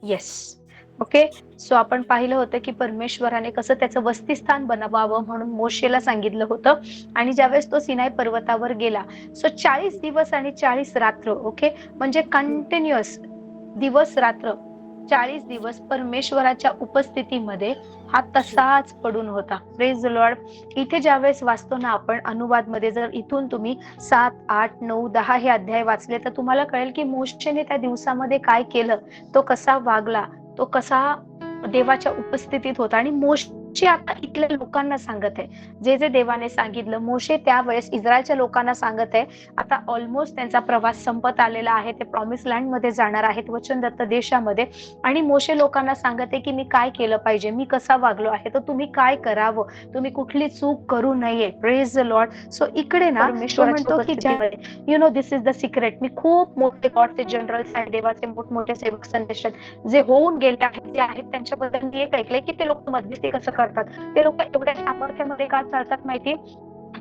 Yes. Okay. So आपण पाहिलं होतं की परमेश्वराने कसं त्याचं वसतिस्थान बनवावं म्हणून मोशेला सांगितलं होतं. आणि ज्यावेळेस तो सिनाई पर्वतावर गेला, सो 40 दिवस आणि 40 रात्र, ओके, म्हणजे कंटिन्युअस दिवस रात्र 40 दिवस परमेश्वराच्या उपस्थितीमध्ये हा तसाच पडून होता. Praise the Lord. इथे ज्यावेळेस वाचतो ना आपण अनुवाद मध्ये, जर इथून तुम्ही 7, 8, 9, 10 हे अध्याय वाचले तर तुम्हाला कळेल की मोशेने त्या दिवसामध्ये काय केलं, तो कसा वागला, तो कसा देवाच्या उपस्थितीत होता. आणि मोशे आता इथल्या लोकांना सांगत आहे जे जे देवाने सांगितलं. मोशे त्यावेळेस इस्रायलच्या लोकांना सांगत आहे. आता ऑलमोस्ट त्यांचा प्रवास संपत आलेला आहे, ते प्रॉमिस लँड मध्ये जाणार आहेत, वचनदत्त देशामध्ये. आणि मोशे लोकांना सांगत आहे की मी काय केलं पाहिजे, मी कसा वागलो आहे, तर तुम्ही काय करावं, तुम्ही कुठली चूक करू नये. Praise the Lord. सो इकडे ना तो म्हणतो की you know this is the secret. मी खूप मोठे गॉडचे जनरल्स आहेत, देवाचे मोठमोठे सेवक संदेश जे होऊन गेले आहेत, जे आहेत, त्यांच्याबद्दल मी एक ऐकलंय की ते लोक मध्यस्थी कसं करतात. ते लोक एवढ्या सामर्थ्यामध्ये का चालतात माहिती,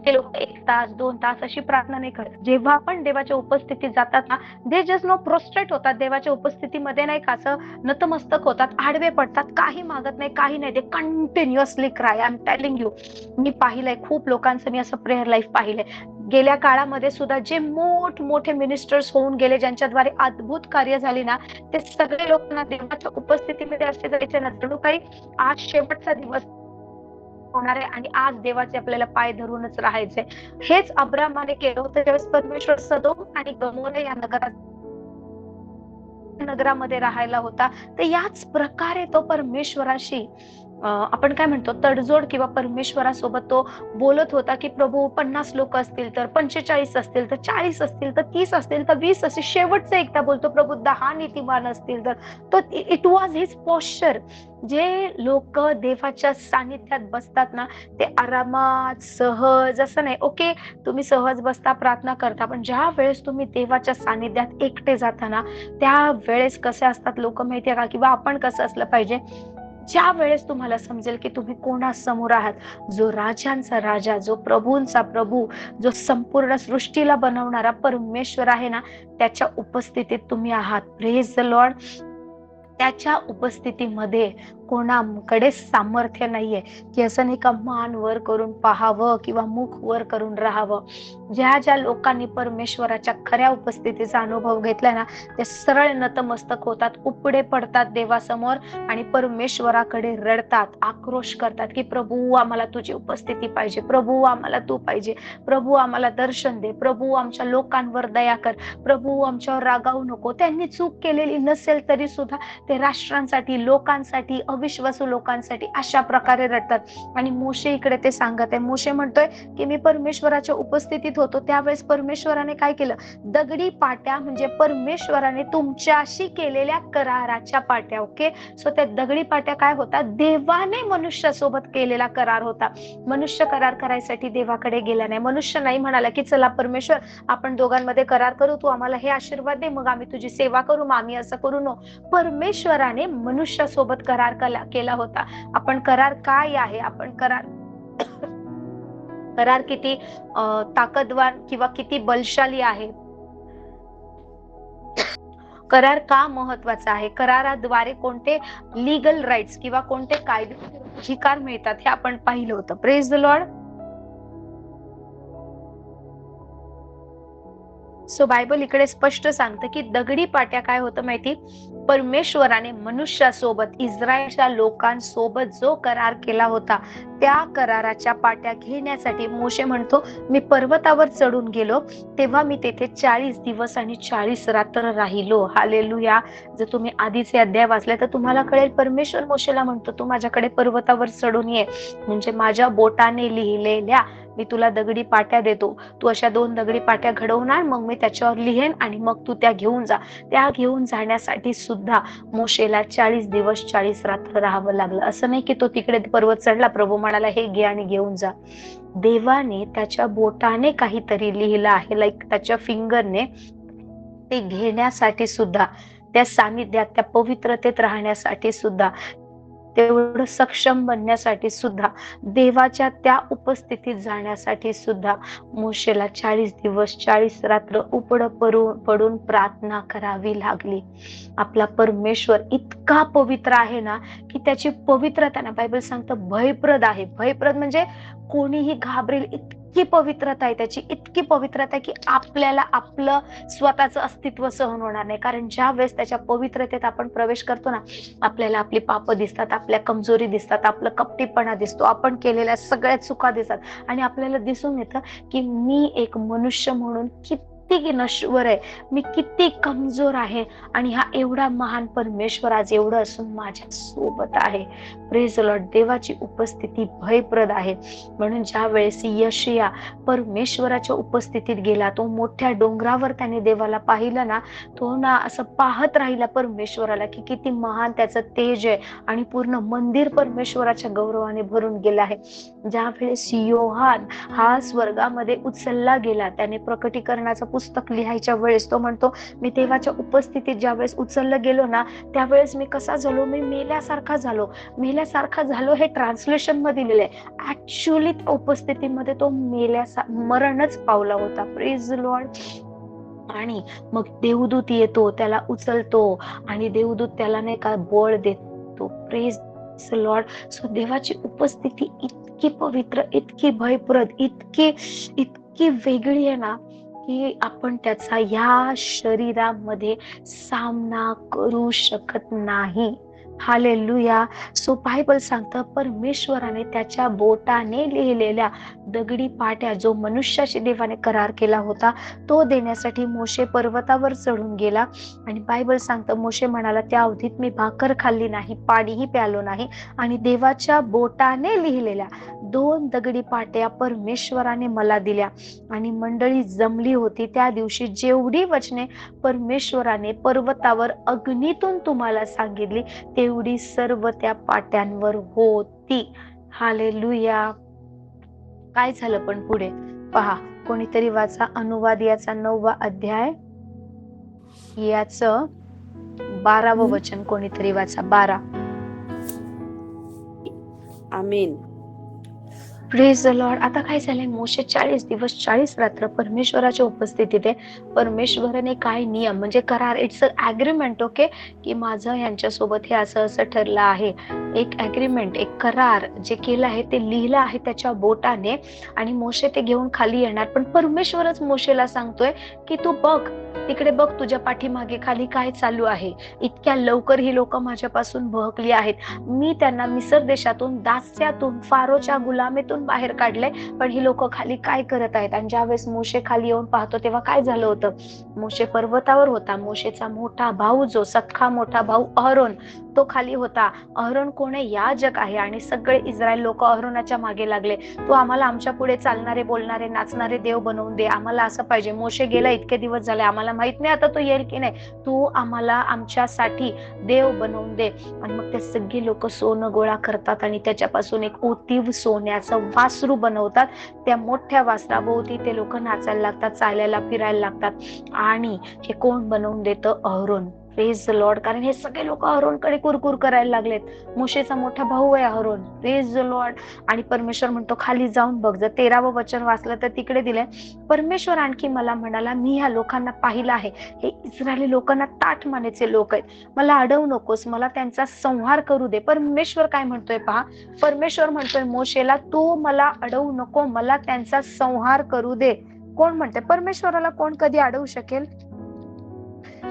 ते लोक 1 तास 2 तास अशी प्रार्थना नाही करत. जेव्हा पण देवाच्या उपस्थितीत जातात ना, दे जस्ट नो प्रोस्ट्रेट होतात देवाच्या उपस्थितीमध्ये, नाही का असं नतमस्तक होतात, आडवे पडतात, काही मागत नाही, काही नाही, ते continuously cry. I am telling you, मी पाहिलंय खूप लोकांचं, मी असं प्रेयर लाईफ पाहिलंय गेल्या काळामध्ये सुद्धा. जे मोठे मिनिस्टर्स होऊन गेले, ज्यांच्याद्वारे अद्भुत कार्य झाली ना, ते सगळे लोकांना देवाच्या उपस्थितीमध्ये असे जायचे ना, जणू काही आज शेवटचा दिवस होणार आहे आणि आज देवाचे आपल्याला पाय धरूनच राहायचे. हेच अब्रामाने केलं होतं ज्यावेळेस परमेश्वर सदोम आणि गमोरा या नगरामध्ये राहायला होता. तर याच प्रकारे तो परमेश्वराशी आपण काय म्हणतो तडजोड किंवा परमेश्वरासोबत तो बोलत होता की प्रभू 50 लोक असतील तर, 45 असतील तर, 40 असतील तर, 30 असतील तर, 20 असतील. शेवटचं एकदा बोलतो प्रभू 10 नीतिवान असतील तर. तो इट वॉज हिज पॉश्चर. जे लोक देवाच्या सानिध्यात बसतात ना, ते आरामात सहज, असं नाही ओके तुम्ही सहज बसता प्रार्थना करता, पण ज्या वेळेस तुम्ही देवाच्या सानिध्यात एकटे जाता ना, त्या वेळेस कसे असतात लोक माहितीये का, किंवा आपण कसं असलं पाहिजे, ज्या वेळेस तुम्हाला समजेल की तुम्ही कोणासमोर आहात, जो राजांचा राजा, जो प्रभूंचा प्रभू, जो संपूर्ण सृष्टीला बनवणारा परमेश्वर आहे ना, त्याच्या उपस्थितीत तुम्ही आहात. Praise the Lord. त्याच्या उपस्थितीमध्ये कोणाकडे सामर्थ्य नाहीये की असं नाही का मान वर करून पाहावं किंवा मुख वर करून राहावं. ज्या ज्या लोकांनी परमेश्वराच्या खऱ्या उपस्थितीचा अनुभव घेतलाय ना, ते सरळ नतमस्तक होतात, उपडे पडतात देवासमोर आणि परमेश्वराकडे रडतात, आक्रोश करतात की प्रभू आम्हाला तुझी उपस्थिती पाहिजे, प्रभू आम्हाला तू पाहिजे, प्रभू आम्हाला दर्शन दे, प्रभू आमच्या लोकांवर दया कर, प्रभू आमच्यावर रागावू नको. त्यांनी चूक केलेली नसेल तरी सुद्धा ते राष्ट्रांसाठी, लोकांसाठी, अविश्वासू लोकांसाठी अशा प्रकारे रडतात. आणि मोशे इकडे ते सांगत आहे. मोशे म्हणतोय की मी परमेश्वराच्या उपस्थितीत होतो त्यावेळेस परमेश्वराने काय केलं, दगडी पाट्या, म्हणजे परमेश्वराने तुमच्याशी केलेल्या कराराच्या पाट्या. ओके. सो त्या दगडी पाट्या काय होता, देवाने मनुष्यासोबत केलेला करार होता. मनुष्य करार करायसाठी देवाकडे गेला नाही. मनुष्य नाही म्हणाला की चला परमेश्वर आपण दोघांमध्ये करार करू, तू आम्हाला हे आशीर्वाद दे, मग आम्ही तुझी सेवा करू, मग आम्ही असं करू. नो, परमेश्वराने मनुष्यासोबत करार केला होता. आपण करार काय आहे, आपण करार किती ताकदवान किंवा किती बलशाली आहे, करार का महत्वाचा आहे, कराराद्वारे कोणते लीगल राईट्स किंवा कोणते कायदे अधिकार मिळतात हे आपण पाहिलं होतं. Praise the Lord. So Bible इकडे स्पष्ट सांगतं की दगडी पाट्या काय होतं माहिती, परमेश्वराने मनुष्यासोबत, इस्रायलच्या लोकांसोबत जो करार केला होता, त्या कराराच्या पाट्या घेण्यासाठी मोशे म्हणतो मी पर्वतावर चढून गेलो, तेव्हा मी तेथे 40 दिवस आणि 40 रात्र राहिलो. हालेलुया. जर तुम्ही आधीचे अध्याय वाचले तर तुम्हाला कळेल, परमेश्वर मोशेला म्हणतो तू माझ्याकडे पर्वतावर चढून ये, म्हणजे माझ्या बोटाने लिहिलेल्या मी तुला दगडी पाट्या देतो, तू अशा 2 दगडी पाट्या घडवणार, मग मी त्याच्यावर लिहेन आणि मग तू त्या घेऊन जा. त्या घेऊन जाण्यासाठी सुद्धा मोशेला 40 दिवस 40 रात्र राहावं लागलं. असं नाही की तो तिकडे पर्वत चढला, प्रभू म्हणाला हे घे आणि घेऊन जा. देवाने त्याच्या बोटाने काहीतरी लिहिलं आहे, लाईक त्याच्या फिंगरने, ते घेण्यासाठी सुद्धा, त्या सानिध्यात, त्या पवित्रतेत राहण्यासाठी सुद्धा तेवढं सक्षम बनण्यासाठी सुद्धा, देवाच्या त्या उपस्थितीत जाण्यासाठी सुद्धा मोशेला 40 दिवस 40 रात्र उपड पडून प्रार्थना करावी लागली. आपला परमेश्वर इतका पवित्र आहे ना, की त्याची पवित्रता ना, बायबल सांगतं भयप्रद आहे. भयप्रद म्हणजे कोणीही घाबरेल इतकी पवित्रता आहे त्याची, इतकी पवित्रता आहे की आपल्याला आपलं स्वतःचं अस्तित्व सहन होणार नाही. कारण ज्या वेळेस त्याच्या पवित्रतेत आपण प्रवेश करतो ना, आपल्याला आपली पापं दिसतात, आपल्या कमजोरी दिसतात, आपला कपटीपणा दिसतो, आपण केलेल्या सगळ्या चुका दिसतात आणि आपल्याला दिसून येतं की मी एक मनुष्य म्हणून किती नश्वर आहे, मी किती कमजोर आहे आणि हा एवढा महान परमेश्वर आज एवढं असून माझ्या सोबत आहे. Praise the Lord. देवाची उपस्थिती भयप्रद आहे. म्हणून ज्या वेळेस यशिया परमेश्वराच्या उपस्थितीत गेला, तो मोठ्या डोंगरावर त्याने देवाला पाहिलं ना, तो ना असं पाहत राहिला परमेश्वराला की किती महान त्याचं तेज आहे आणि पूर्ण मंदिर परमेश्वराच्या गौरवाने भरून गेलं आहे. ज्या वेळेस योहान हा स्वर्गामध्ये उचलला गेला, त्याने प्रकटीकरणाचं पुस्तक लिहायच्या वेळेस तो म्हणतो, मी देवाच्या उपस्थितीत ज्या वेळेस उचललं गेलो ना, त्यावेळेस मी कसा झालो, मी मेल्यासारखा झालो. मेल्यासारखा झालो हे ट्रान्सलेशन मध्ये लिहिलंय. ऍक्च्युअली त्या उपस्थितीमध्ये तो मरणच पावला होता. Praise the Lord. आणि मग देवदूत येतो, त्याला उचलतो आणि देवदूत त्याला नाही का बळ देतो. Praise the Lord. सो देवाची उपस्थिती इतकी पवित्र, इतकी भयप्रद, इतकी वेगळी आहे ना, की आपण त्याचा या शरीरामध्ये सामना करू शकत नाही. हालेलुया. सो बायबल सांगतं परमेश्वराने त्याच्या बोटाने लिहिलेल्या दगडी पाट्या जो मनुष्याशी देवाने करार केला होता तो देण्यासाठी मोशे पर्वतावर चढून गेला. आणि बायबल सांगतं मोशे म्हणाला, त्या अवधीत मी भाकर खाल्ली नाही, पाणीही प्यालो नाही. आणि देवाच्या बोटाने लिहिलेल्या 2 दगडी पाट्या परमेश्वराने मला दिल्या. आणि मंडळी जमली होती. त्या दिवशी जेवढी वचने परमेश्वराने पर्वतावर अग्नीतून तुम्हाला सांगितली तेवढी सर्व त्या पाट्यांवर होती. हालेलुया. काय झालं पण पुढे पहा. कोणीतरी वाचा अनुवाद याचा 9वा अध्याय याचं 12वं वचन. कोणीतरी वाचा 12. आमीन. Praise the Lord. आता काय झालंय, मोशे 40 दिवस 40 रात्र परमेश्वराच्या उपस्थितीत आहे. परमेश्वराने काय नियम म्हणजे करार, इट्स अ ॲग्रीमेंट, ओके, की माझं यांच्यासोबत हे असं असं ठरलं आहे. एक ॲग्रीमेंट, एक करार जे केलं आहे ते लिहिलं आहे त्याच्या बोटाने. आणि मोशे ते घेऊन खाली येणार, पण परमेश्वरच मोशेला सांगतोय की तू बघ, तिकडे बघ, तुझ्या पाठीमागे खाली काय चालू आहे. इतक्या लवकर ही लोक माझ्यापासून बहकली आहेत. मी त्यांना मिसर देशातून, दास्यातून, फारोच्या गुलामीतून बाहेर काढले, पण ही लोक खाली काय करत आहेत. आणि ज्यावेळेस मोशे खाली येऊन पाहतो तेव्हा काय झालं होतं, मोशे पर्वतावर होता. मोशेचा मोठा भाऊ, जो सख्खा मोठा भाऊ अहरोन, तो खाली होता. अहरोन कोण आहे, याजक आहे. आणि सगळे इस्रायल लोक अहरोनाच्या मागे लागले, तू आम्हाला आमच्या पुढे चालणारे, बोलणारे, नाचणारे देव बनवून दे, आम्हाला असं पाहिजे. मोशे गेला, इतके दिवस झाले, आम्हाला माहित नाही आता तो येईल की नाही, तू आम्हाला आमच्यासाठी देव बनवून दे. आणि मग ते सगळे लोक सोनं गोळा करतात आणि त्याच्यापासून एक ओतीव सोन्याचं वासरू बनवतात. त्या मोठ्या वासराभोवती ते लोक नाचायला लागतात, चालायला, फिरायला लागतात. आणि हे कोण बनवून देतं, अहरोन. Praise the Lord. कारण हे सगळे लोक अहरोनकडे कुरकुर करायला लागलेत. मोशेचा मोठा भाऊ आहे अहरोन. Praise the Lord. आणि परमेश्वर म्हणतो खाली जाऊन बघ. जर 13वं वचन वाचलं तर तिकडे दिलंय, परमेश्वर आणखी मला म्हणाला, मी ह्या लोकांना पाहिलं आहे, हे इस्रायली लोकांना ताठ मानेचे लोक आहेत, मला अडवू नकोस, मला त्यांचा संहार करू दे. परमेश्वर काय म्हणतोय पहा, परमेश्वर म्हणतोय मोशेला, तू मला अडवू नको, मला त्यांचा संहार करू दे. कोण म्हणते, परमेश्वराला कोण कधी अडवू शकेल?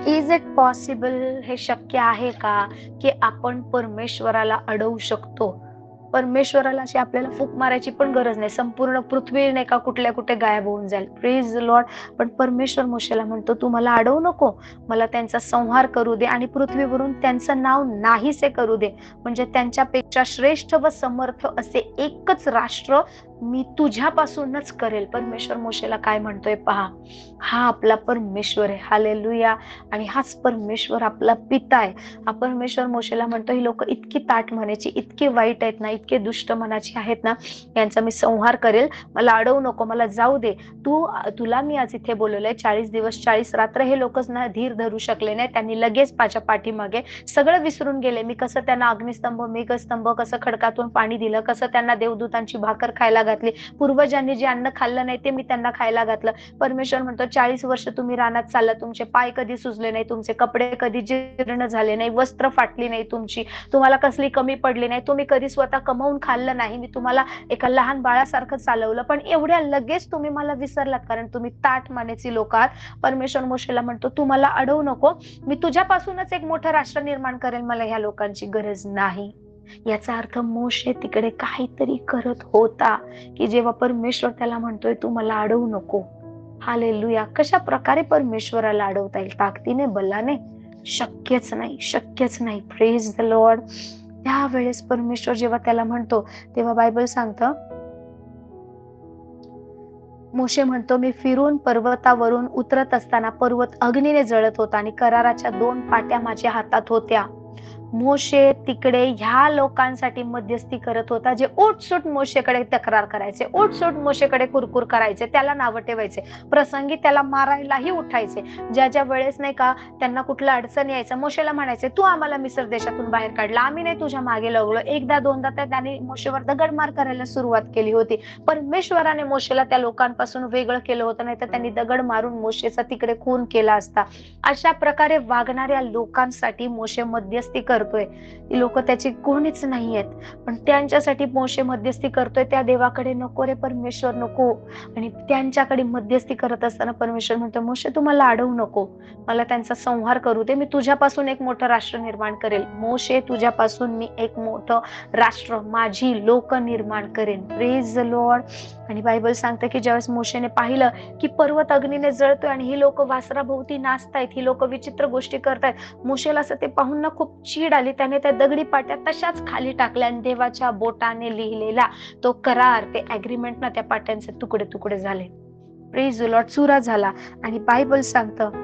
Is it possible? हे शक्य आहे का की आपण परमेश्वराला अडवू शकतो? परमेश्वराला अशी आपल्याला फूक मारायची पण गरज नाही, संपूर्ण पृथ्वी नाही का कुठल्या कुठे गायब होऊन जाईल. Praise the Lord. पण परमेश्वर मोशेला म्हणतो, तू मला अडवू नको, मला त्यांचा संहार करू दे आणि पृथ्वीवरून त्यांचं नाव नाहीसे करू दे. म्हणजे त्यांच्यापेक्षा श्रेष्ठ व समर्थ असे एकच राष्ट्र मी तुझ्यापासूनच करेल. परमेश्वर मोशेला काय म्हणतोय पहा, हा आपला परमेश्वर आहे. हालेलुया. आणि हाच परमेश्वर आपला पिता आहे. हा परमेश्वर मोशेला म्हणतो, ही लोक इतकी ताठ मनाची, इतके वाईट आहेत ना, इतके दुष्ट मनाची आहेत ना, यांचा मी संहार करेल. मला अडवू नको, मला जाऊ दे. तुला मी आज इथे बोलवलंय. 40 दिवस 40 रात्र हे लोकच ना धीर धरू शकले नाही. त्यांनी लगेच माझ्या पाठीमागे सगळं विसरून गेले. मी कसं त्यांना अग्निस्तंभ, मेघस्तंभ, कसं खडकातून पाणी दिलं, कसं त्यांना देवदूतांची भाकर खायला घातली, पूर्वजांनी जे अन्न खाल्लं नाही ते मी त्यांना खायला घातलं. परमेश्वर म्हणतो, 40 वर्ष तुम्ही रानात चालला, तुमचे पाय कधी सुजले नाही, तुमचे कपडे कधी जीर्ण झाले नाही, वस्त्र फाटली नाही तुमची, तुम्हाला कसली कमी पडली नाही, तुम्ही कधी स्वतः कमवून खाल्लं नाही, मी तुम्हाला एका लहान बाळासारखं चालवलं, पण एवढ्या लगेच तुम्ही मला विसरलात, कारण तुम्ही ताठ मानेची लोक आहात. परमेश्वर मोशेला म्हणतो, तू मला अडवू नको, मी तुझ्यापासूनच एक मोठं राष्ट्र निर्माण करेल, मला ह्या लोकांची गरज नाही. याचा अर्थ मोशे तिकडे काहीतरी करत होता, की जेव्हा परमेश्वर त्याला म्हणतोय तू मला अडवू नको. हालेलुया. कशा प्रकारे परमेश्वराला अडवता येईल? ताकदीने, बलाने? शक्यच नाही, शक्यच नाही. Praise the Lord. त्यावेळेस परमेश्वर जेव्हा त्याला म्हणतो, तेव्हा बायबल सांगतं, मोशे म्हणतो, मी फिरून पर्वतावरून उतरत असताना पर्वत अग्नीने जळत होता आणि कराराच्या 2 पाट्या माझ्या हातात होत्या. मोशे तिकडे ह्या लोकांसाठी मध्यस्थी करत होता, जे ओटसूट मोशेकडे तक्रार करायचे, ओटसूट मोशेकडे कुरकुर करायचे, त्याला नावं ठेवायचे, प्रसंगी त्याला मारायलाही उठायचे. ज्या वेळेस नाही का त्यांना कुठलं अडचण यायचं, मोशेला म्हणायचे, तू आम्हाला मिस्र देशातून बाहेर काढला, आम्ही नाही तुझ्या मागे लागलो. एकदा दोनदा तर त्यांनी मोशेवर दगडमार करायला सुरुवात केली होती. परमेश्वराने मोशेला त्या लोकांपासून वेगळं केलं होतं, नाही तर त्यांनी दगड मारून मोशेचा तिकडे खून केला असता. अशा प्रकारे वागणाऱ्या लोकांसाठी मोशे मध्यस्थी करतोय. ती लोक त्याची कोणीच नाही आहेत, पण त्यांच्यासाठी मोशे मध्यस्थी करतोय. त्या देवाकडे नको रे परमेश्वर, नको. आणि त्यांच्याकडे मध्यस्थी करत असताना परमेश्वर म्हणतो, मोशे तू मला अडवू नको, मला त्यांचा संहार करू दे, मी तुझ्यापासून एक मोठं राष्ट्र निर्माण करेल. मोशे, तुझ्यापासून मी एक मोठं राष्ट्र, माझी लोक निर्माण करेन. Praise the Lord. आणि बायबल सांगते की ज्यावेळेस मोशेने पाहिलं की पर्वत अग्नीने जळतोय आणि ही लोक वासराभोवती नाचतायत, ही लोक विचित्र गोष्टी करतायत, मोशेला असं ते पाहून ना खूप चीड आली. त्याने त्या दगडी पाट्या तशाच खाली टाकल्या आणि देवाच्या बोटाने लिहिलेला तो करार, ते अग्रीमेंट ना, त्या पाट्यांचे तुकडे तुकडे झाले. Praise the Lord. चुरा झाला. आणि बायबल सांगतं,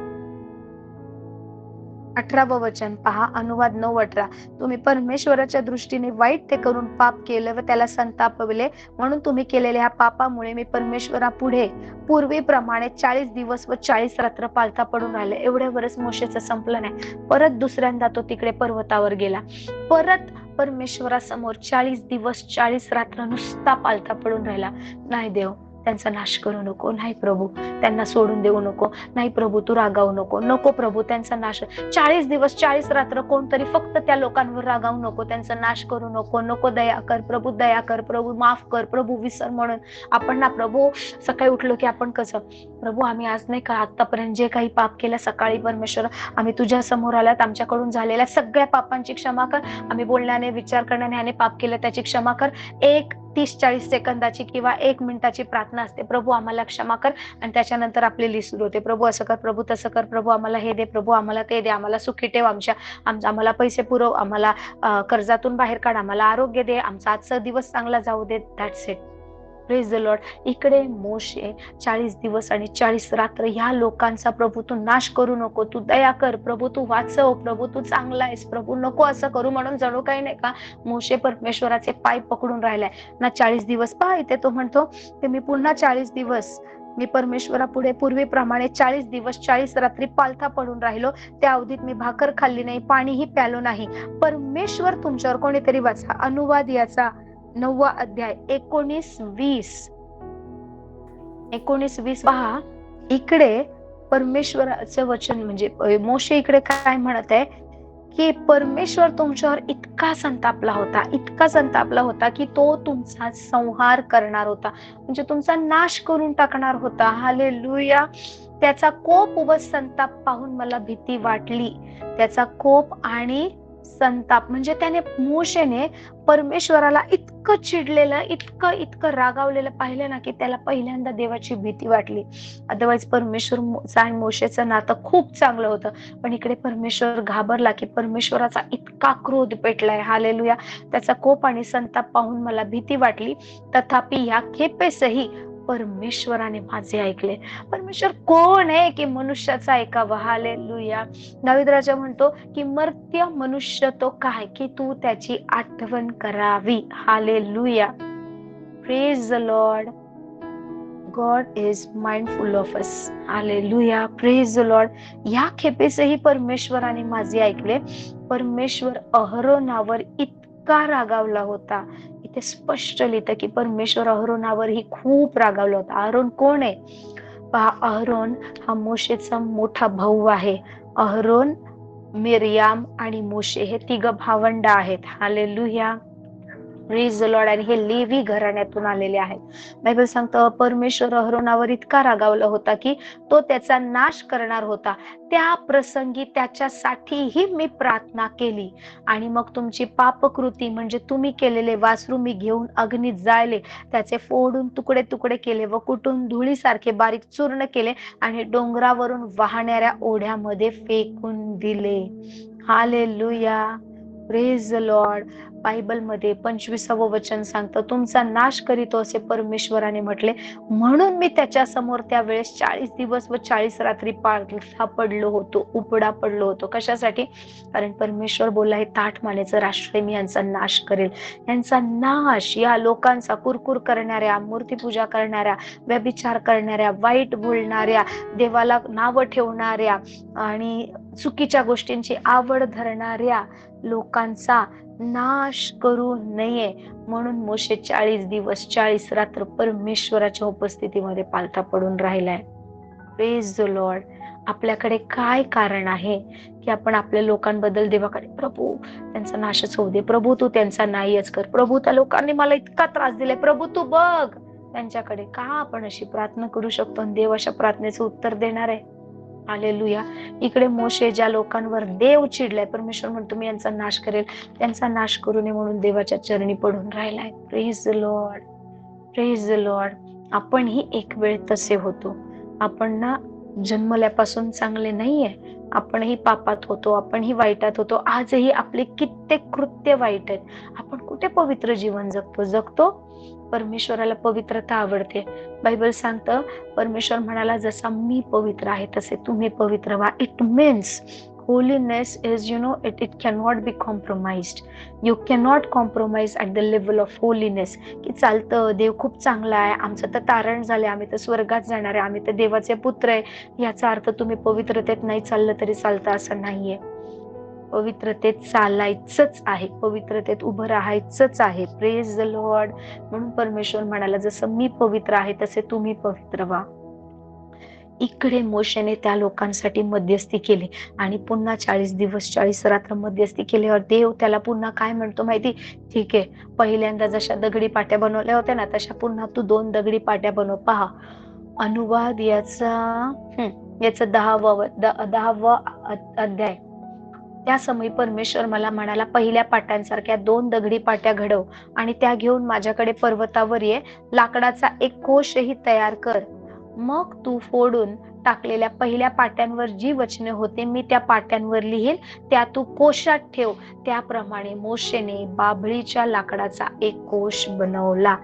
18वं वचन पहा, अनुवाद 9:18, तुम्ही परमेश्वराच्या दृष्टीने वाईट ते करून पाप केलं व त्याला संतापविले, म्हणून तुम्ही केलेल्या ह्या पापामुळे मी परमेश्वरापुढे पूर्वीप्रमाणे 40 दिवस व 40 रात्र पालथा पडून राहिले. एवढ्यावरच मोशेचं संपलं नाही. परत दुसऱ्यांदा तो तिकडे पर्वतावर गेला. परत परमेश्वरासमोर 40 दिवस 40 रात्र नुसता पालथा पडून राहिला. नाही देव, त्यांचा नाश करू नको, नाही प्रभू त्यांना सोडून देऊ नको, नाही प्रभू तू रागावू नको, नको प्रभू त्यांचा नाश. 40 दिवस 40 रात्र कोणतरी फक्त त्या लोकांवर रागावू नको, त्यांचा नाश करू नको, नको, दया कर प्रभू, दया कर प्रभू, माफ कर प्रभू, विसर. म्हणून आपण ना प्रभू सकाळी उठलो की आपण कसं, प्रभू आम्ही आज नाही का आतापर्यंत जे काही पाप केलं, सकाळी परमेश्वर आम्ही तुझ्या समोर आलात, आमच्याकडून झालेल्या सगळ्या पापांची क्षमा कर, आम्ही बोलण्याने विचार करण्याने ह्याने पाप केलं त्याची क्षमा कर. एक 30-40 सेकंदाची किंवा 1 मिनिटाची प्रार्थना असते, प्रभू आम्हाला क्षमा कर, आणि त्याच्यानंतर आपली लिस्ट सुरू होते, प्रभू असं कर, प्रभू तसं कर, प्रभू आम्हाला हे दे, प्रभू आम्हाला ते दे, आम्हाला सुखी ठेव, आम्हाला पैसे पुरव, आम्हाला कर्जातून बाहेर काढ, आम्हाला आरोग्य दे, आमचा आजचा दिवस चांगला जाऊ दे. That's it. Praise the lord. इकडे मोशे 40 दिवस आणि 40 रात्र ह्या लोकांचा, प्रभू तू नाश करू नको, तू दया कर प्रभू, तू वाचव प्रभू, तू चांगला आहेस प्रभू, नको असं करू, म्हणून जणू काही नाही का मोशे परमेश्वराचे पाय पकडून राहिलाय ना. 40 दिवस पहा इथे तो म्हणतो ते मी पुन्हा 40 दिवस मी परमेश्वरापुढे पूर्वीप्रमाणे 40 दिवस 40 रात्री पालथा पडून राहिलो. त्या अवधीत मी भाकर खाल्ली नाही, पाणीही प्यालो नाही. परमेश्वर तुमच्यावर, कोणीतरी वाचा अनुवाद याचा 9वा अध्याय 19-20 पहा. इकडे परमेश्वराचं वचन म्हणजे मोशे इकडे काय म्हणत आहे की परमेश्वर तुमच्यावर इतका संतापला होता, इतका संतापला होता की तो तुमचा संहार करणार होता, म्हणजे तुमचा नाश करून टाकणार होता. हालेलुया. त्याचा कोप व संताप पाहून मला भीती वाटली. त्याचा कोप आणि संताप म्हणजे त्याने मोशेने परमेश्वराला इतकं चिडलेलं, इतकं इतकं रागावलेलं पाहिलं ना, की त्याला पहिल्यांदा देवाची भीती वाटली. अदरवाईज परमेश्वरचं आणि मोशेचं नातं खूप चांगलं होतं. पण इकडे परमेश्वर घाबरला, की परमेश्वराचा इतका क्रोध पेटलाय. हालेलुया. त्याचा कोप आणि संताप पाहून मला भीती वाटली. तथापि ह्या खेपेसही परमेश्वराने माझे ऐकले. परमेश्वर कोण आहे की मनुष्याचा ऐकावा? हालेलुया. दावीद राजा म्हणतो की मर्त्य मनुष्य तो काय की तू त्याची आठवण करावी. Hallelujah. Praise the Lord. God is mindful of us. Hallelujah. Praise the Lord. या खेपेसही परमेश्वराने माझे ऐकले. परमेश्वर अहरोनावर इतका रागावला होता. इथे स्पष्ट लिहितं की परमेश्वर अहरोनावर ही खूप रागावला होता. अहरोन कोण आहे? पहा, अहरोन हा मोशेचा मोठा भाऊ आहे. अहरोन, मिर्याम आणि मोशे हे तिघ भावंड आहेत. हालेलुया. Praise the Lord. आणि हे लेवी घराण्यातून आलेले आहेत. बायबल सांगतं परमेश्वर अहरोनावर इतका रागावला होता की तो त्याचा नाश करणार होता. त्या प्रसंगी त्याच्यासाठीही मी प्रार्थना केली. आणि मग तुमची पापकृती म्हणजे तुम्ही केलेले वासरू मी घेऊन अग्नीत जाळले, त्याचे फोडून तुकडे तुकडे केले व कुटून धुळीसारखे बारीक चूर्ण केले आणि डोंगरावरून वाहणाऱ्या ओढ्यामध्ये फेकून दिले. हालेलुया. Praise the Lord. बायबलमध्ये 25वं वचन सांगतं तुमचा नाश करीतो असे परमेश्वराने म्हटले, म्हणून मी त्याच्या समोर त्यावेळेस 40 दिवस व 40 रात्री पाळता पडलो होतो, उपडा पडलो होतो. कशासाठी? कारण परमेश्वर बोलला हे ताठमानेचं राष्ट्र आहे, मी यांचा नाश करेल. यांचा नाश या लोकांचा, कुरकुर करणाऱ्या, मूर्तीपूजा करणाऱ्या, व्यभिचार करणाऱ्या, वाईट बोलणाऱ्या, देवाला नावं ठेवणाऱ्या आणि चुकीच्या गोष्टींची आवड धरणाऱ्या लोकांचा नाश करू नये म्हणून मोशे 40 दिवस 40 रात्र परमेश्वराच्या उपस्थितीमध्ये पालथा पडून राहिलाय. Praise the Lord. आपल्याकडे काय कारण आहे की आपण आपल्या लोकांबद्दल देवाकडे, प्रभू त्यांचा नाशच होऊ दे, प्रभू तू त्यांचा नाहीच कर, प्रभू त्या लोकांनी मला इतका त्रास दिलाय, प्रभू तू बघ त्यांच्याकडे. का आपण अशी प्रार्थना करू शकतो आणि देव अशा प्रार्थनेचं उत्तर देणार आहे? हालेलुया. इकडे मोशे ज्या लोकांवर देव चिडलाय, परमेश्वर म्हणतो मी यांचा नाश करेल, त्यांचा नाश करू नये म्हणून देवाच्या चरणी पडून राहिलाय. Praise the Lord. Praise the Lord. आपणही एक वेळ तसे होतो. आपण ना जन्मल्यापासून चांगले नाहीये. आपणही पापात होतो, आपणही वाईटात होतो. आजही आपले कित्येक कृत्य वाईट आहेत. आपण कुठे पवित्र जीवन जगतो? परमेश्वराला पवित्रता आवडते. बायबल सांगतं परमेश्वर म्हणाला जसा मी पवित्र आहे तसे तुम्ही पवित्र व्हा. It means holiness is it cannot be compromised. You cannot compromise at the level of holiness. की चालतं देव खूप चांगला आहे, आमचं तर तारण झालंय, आम्ही तर स्वर्गात जाणार आहे, आम्ही तर देवाचे पुत्र आहे, याचा अर्थ तुम्ही पवित्रतेत नाही चाललं तरी चालतं असं नाहीये. पवित्रतेत चालायचंच आहे, पवित्रतेत उभं राहायचंच आहे. Praise the Lord. म्हणून परमेश्वर म्हणाला जसं मी पवित्र आहे तसे तुम्ही पवित्र व्हा. इकडे मोशेने त्या लोकांसाठी मध्यस्थी केली आणि पुन्हा 40 दिवस 40 रात्र मध्यस्थी केल्यावर देव त्याला पुन्हा काय म्हणतो माहिती? ठीक आहे, पहिल्यांदा जशा दगडी पाट्या बनवल्या होत्या ना तशा पुन्हा तू 2 दगडी पाट्या बनव. पहा अनुवाद याचा 10वा अध्याय. त्या समयी परमेश्वर मला म्हणाला पहिल्या पाट्यांसारख्या 2 दगडी पाट्या घडव आणि त्या घेऊन माझ्याकडे पर्वतावर ये, लाकडाचा एक कोशही तयार कर. मग तू फोडून टाकलेल्या पहिल्या पाट्यांवर जी वचने होते मी त्या पाट्यांवर लिहील त्या तू कोशात ठेव. त्याप्रमाणे मोशेने बाभळीच्या लाकडाचा एक कोश बनवला.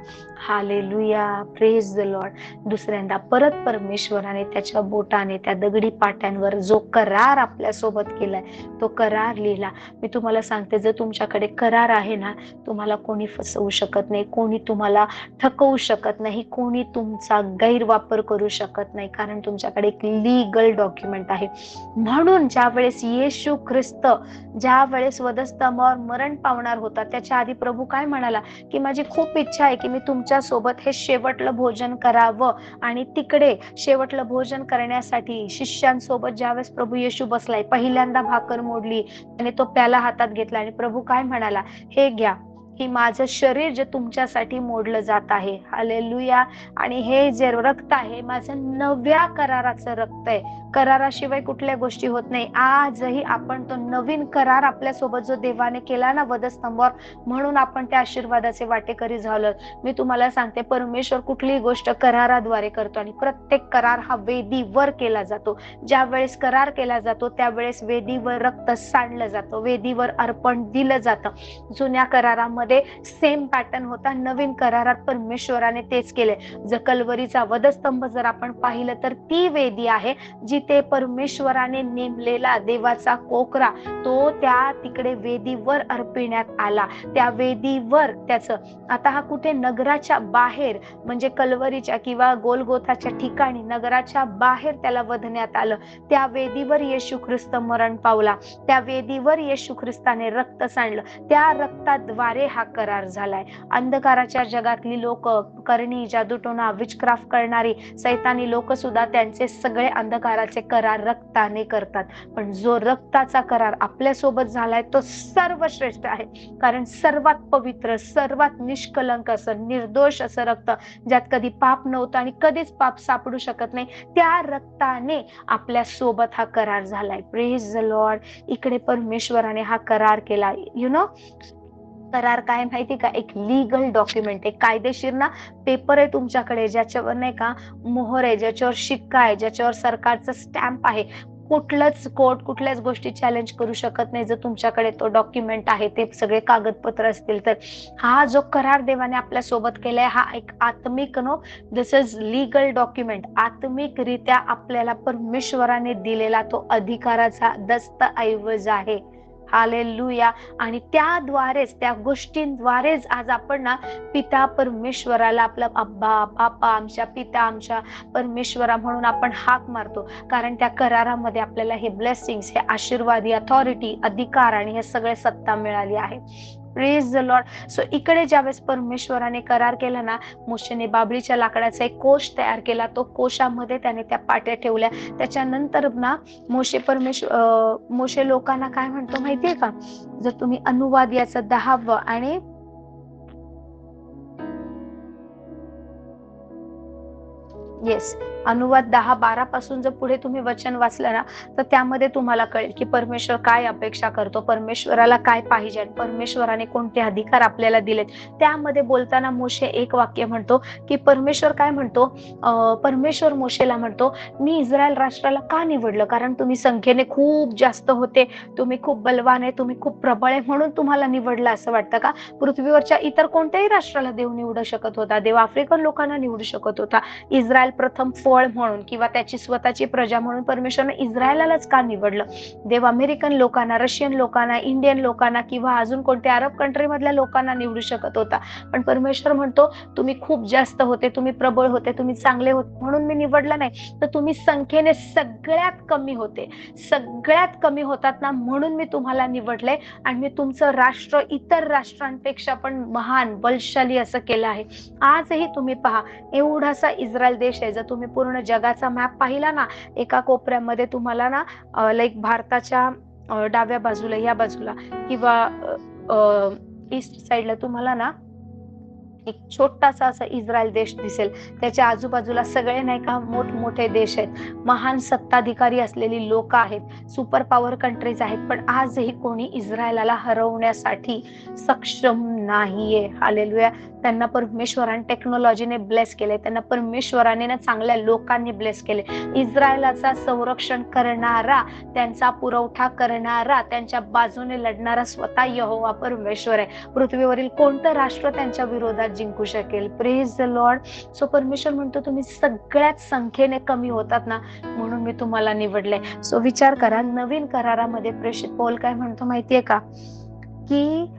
हालेलुया. Praise the Lord. दुसऱ्यांदा परत परमेश्वराने त्याच्या बोटाने त्या दगडी पाट्यांवर जो करार आपल्या सोबत केलाय तो करार लिहिला. मी तुम्हाला सांगते जर तुमच्याकडे करार आहे ना, तुम्हाला कोणी फसवू शकत नाही, कोणी तुम्हाला ठकवू शकत नाही, कोणी तुमचा गैरवापर करू शकत नाही, कारण तुमच्याकडे एक लीगल डॉक्युमेंट आहे. म्हणून ज्या वेळेस येशू ख्रिस्त ज्या वेळेस वधस्तंभावर मरण पावणार होता त्याच्या आधी प्रभू काय म्हणाला की माझी खूप इच्छा आहे की मी तुमच्या सोबत हे शेवटलं भोजन करावं. आणि तिकडे शेवटलं भोजन करण्यासाठी शिष्यांसोबत ज्यावेळेस प्रभू येशू बसलाय, पहिल्यांदा भाकर मोडली आणि तो प्याला हातात घेतला आणि प्रभू काय म्हणाला, हे घ्या, की माझं शरीर जे तुमच्यासाठी मोडलं जात आहे. हालेलुया. आणि हे जे रक्त आहे माझं नव्या कराराचं रक्त आहे. कराराशिवाय कुठल्या गोष्टी होत नाही. आजही आपण तो नवीन करार आपल्यासोबत जो देवाने केला ना वधस्तंभावर, म्हणून आपण त्या आशीर्वादाचे वाटेकरी झालो. मी तुम्हाला सांगते, परमेश्वर कुठलीही गोष्ट कराराद्वारे करतो आणि प्रत्येक करार हा वेदीवर केला जातो. ज्या वेळेस करार केला जातो त्यावेळेस वेदीवर रक्त सांडलं जातं, वेदीवर अर्पण दिलं जातं. जुन्या करारामध्ये सेम पॅटर्न होता, नवीन करारात परमेश्वराने तेच केले. जर कल्वरीचा वधस्तंभ जर आपण पाहिलं तर ती वेदी आहे जिथे परमेश्वराने नेमलेला देवाचा कोकरा तो त्या तिकडे वेदीवर अर्पिण्यात आला. त्या वेदीवर त्याचं, आता हा कुठे नगराच्या बाहेर म्हणजे कल्वरीच्या किंवा गोलगोथाच्या ठिकाणी नगराच्या बाहेर त्याला वधण्यात आलं. त्या वेदीवर येशू ख्रिस्त मरण पावला, त्या वेदीवर येशू ख्रिस्ताने रक्त सांडलं, त्या रक्ताद्वारे हा करार झालाय. अंधकाराच्या जगातली लोक, करणी, जादूटोणा, विचक्राफ्ट करणारी सैतानी लोक सुद्धा त्यांचे सगळे अंधकाराचे करार रक्ताने करतात. पण जो रक्ताचा करार आपल्यासोबत झालाय तो सर्वश्रेष्ठ आहे. कारण सर्वात पवित्र, सर्वात निष्कलंक असं, निर्दोष असं रक्त, ज्यात कधी पाप नव्हतं आणि कधीच पाप सापडू शकत नाही, त्या रक्ताने आपल्या सोबत हा करार झालाय. Praise the lord. इकडे परमेश्वराने हा करार केला. यु नो, करार काय माहिती का? एक लीगल डॉक्युमेंट, एक कायदेशीर ना पेपर आहे तुमच्याकडे, ज्याच्यावर नाही का मोहर आहे, ज्याच्यावर शिक्का आहे, ज्याच्यावर सरकारचं स्टॅम्प आहे. कुठलंच कोर्ट कुठल्याच गोष्टी चॅलेंज करू शकत नाही जर तुमच्याकडे तो डॉक्युमेंट आहे, ते सगळे कागदपत्र असतील तर. हा जो करार देवाने आपल्या सोबत केलाय हा एक आत्मिक दिस इज लीगल डॉक्युमेंट, आत्मिकरित्या आपल्याला परमेश्वराने दिलेला तो अधिकाराचा दस्तऐवज आहे. हालेलुया. आणि त्याद्वारेच, त्या गोष्टींद्वारेच आज आपण ना पिता परमेश्वराला आपला अब्बा, बापा, आमच्या पिता, आमच्या परमेश्वरा म्हणून आपण हाक मारतो. कारण त्या करारामध्ये आपल्याला हे ब्लेसिंग्स, हे आशीर्वाद, अथॉरिटी, अधिकार आणि हे सगळे सत्ता मिळाली आहे. Praise the Lord. सो इकडे ज्यावेळेस परमेश्वराने करार केला ना, मोशेने बाबळीच्या लाकडाचा एक कोश तयार केला. तो कोशामध्ये त्याने त्या पाट्या ठेवल्या. त्याच्यानंतर ना मोशे लोकांना काय म्हणतो माहितीये का? जर तुम्ही अनुवाद याचं 10 आणि येस, अनुवाद 10-12 पासून जर पुढे तुम्ही वचन वाचलं ना तर त्यामध्ये तुम्हाला कळेल की परमेश्वर काय अपेक्षा करतो, परमेश्वराला काय पाहिजे आणि परमेश्वराने कोणते अधिकार आपल्याला दिलेत. त्यामध्ये बोलताना मोशे एक वाक्य म्हणतो की परमेश्वर काय म्हणतो, परमेश्वर मोशेला म्हणतो, मी इस्रायल राष्ट्राला का निवडलं? कारण तुम्ही संख्येने खूप जास्त होते, तुम्ही खूप बलवान आहे, तुम्ही खूप प्रबळ आहे म्हणून तुम्हाला निवडलं असं वाटतं का? पृथ्वीवरच्या इतर कोणत्याही राष्ट्राला देव निवडू शकत होता. देव आफ्रिकन लोकांना निवडू शकत होता. इस्रायल प्रथम फळ म्हणून किंवा त्याची स्वतःची प्रजा म्हणून परमेश्वरने इस्रायलाच का निवडलं? देव अमेरिकन लोकांना, रशियन लोकांना, इंडियन लोकांना किंवा अजून कोणत्या अरब कंट्री मधल्या लोकांना निवडू शकत होता. पण परमेश्वर म्हणतो तुम्ही खूप जास्त होते, तुम्ही प्रबळ होते, तुम्ही चांगले होते म्हणून मी निवडलं नाही, तर तुम्ही संख्येने सगळ्यात कमी होते, सगळ्यात कमी होतात ना म्हणून मी तुम्हाला निवडलंय आणि मी तुमचं राष्ट्र इतर राष्ट्रांपेक्षा पण महान, बलशाली असं केलं आहे. आजही तुम्ही पहा, एवढासा इस्रायल देश आहे. जर तुम्ही पूर्ण जगाचा मॅप पाहिला ना, एका कोपऱ्यामध्ये तुम्हाला ना लाईक भारताच्या डाव्या बाजूला, या बाजूला किंवा ईस्ट साइडला तुम्हाला ना एक छोटासा असा इस्रायल देश दिसेल. त्याच्या आजूबाजूला सगळे नाही का मोठमोठे देश आहेत, महान सत्ताधिकारी असलेली लोक आहेत, सुपर पॉवर कंट्रीज आहेत. पण आजही कोणी इस्रायलाला हरवण्यासाठी सक्षम नाहीये. हालेलुया. त्यांना परमेश्वराने टेक्नॉलॉजीने ब्लेस केले, त्यांना परमेश्वराने ना चांगल्या लोकांनी ब्लेस केले. इस्रायलाचा संरक्षण करणारा, त्यांचा पुरवठा करणारा, त्यांच्या बाजूने लढणारा स्वतः यहोवा परमेश्वर आहे. पृथ्वीवरील कोणतं राष्ट्र त्यांच्या विरोधात जिंकू शकेल? Praise the Lord. सो परमेश्वर म्हणतो तुम्ही सगळ्यात संख्येने कमी होतात ना म्हणून मी तुम्हाला निवडले. सो विचार करा, नवीन करारामध्ये प्रेषित पौल काय म्हणतो माहितीये का? की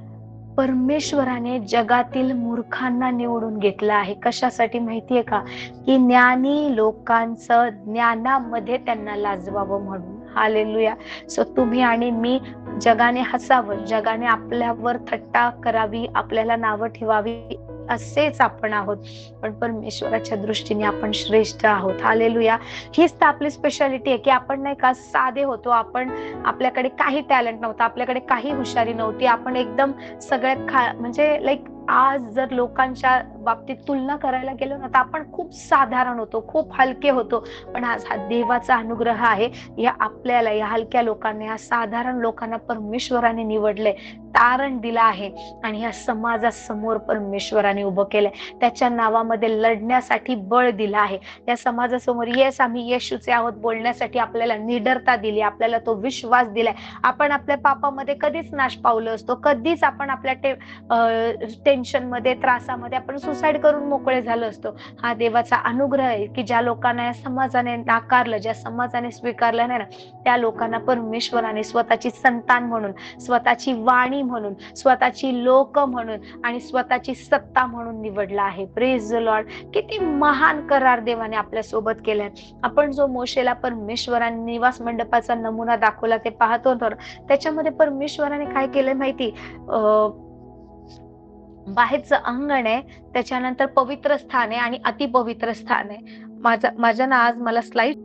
परमेश्वराने जगातील मूर्खांना निवडून घेतलं आहे. कशासाठी माहितीये का? की ज्ञानी लोकांचं ज्ञानामध्ये त्यांना लाजवावं म्हणून. हालेलुया. सो तुम्ही आणि मी जगाने हसावं, जगाने आपल्यावर थट्टा करावी, आपल्याला नावं ठेवावी, असेच आपण आहोत. पण परमेश्वराच्या दृष्टीने आपण श्रेष्ठ आहोत. हालेलुया. हीच तर आपली स्पेशालिटी आहे, की आपण नाही का साधे होतो. आपल्याकडे काही टॅलेंट नव्हतं, आपल्याकडे काही हुशारी नव्हती. आपण एकदम सगळ्यात म्हणजे लाईक आज जर लोकांच्या बाबतीत तुलना करायला गेलो ना, तर आपण खूप साधारण होतो, खूप हलके होतो. पण आज हा देवाचा अनुग्रह आहे. आपल्याला या हलक्या लोकांना, या साधारण लोकांना परमेश्वराने निवडले, तारण दिला आहे आणि या समाजासमोर परमेश्वराने उभं केलंय. त्याच्या नावामध्ये लढण्यासाठी बळ दिलं आहे. या समाजासमोर येस आम्ही येशूचे आहोत बोलण्यासाठी आपल्याला निडरता दिली, आपल्याला तो विश्वास दिलाय. आपण आपल्या पापामध्ये कधीच नाश पावलो असतो, कधीच आपण आपल्या टेन्शन मध्ये, त्रासामध्ये आपण सुसाईड करून मोकळे झालो असतो. हा देवाचा अनुग्रह आहे, की ज्या लोकांना या समाजाने नाकारलं, ज्या समाजाने स्वीकारलं नाही ना, त्या लोकांना परमेश्वराने स्वतःची संतान म्हणून, स्वतःची वाणी म्हणून, स्वतःची लोक म्हणून आणि स्वतःची सत्ता म्हणून निवडला आहे. Praise the Lord. किती महान करार देवाने आपल्या सोबत केलाय. आपण जो मोशेला परमेश्वराने निवास मंडपाचा नमुना दाखवला ते पाहतो तर त्याच्यामध्ये परमेश्वराने काय केलंय माहिती, बाहेरचं अंगण आहे, त्याच्यानंतर पवित्र स्थान आहे आणि अतिपवित्र स्थान आहे. माझ्या ना आज मला स्लाइड,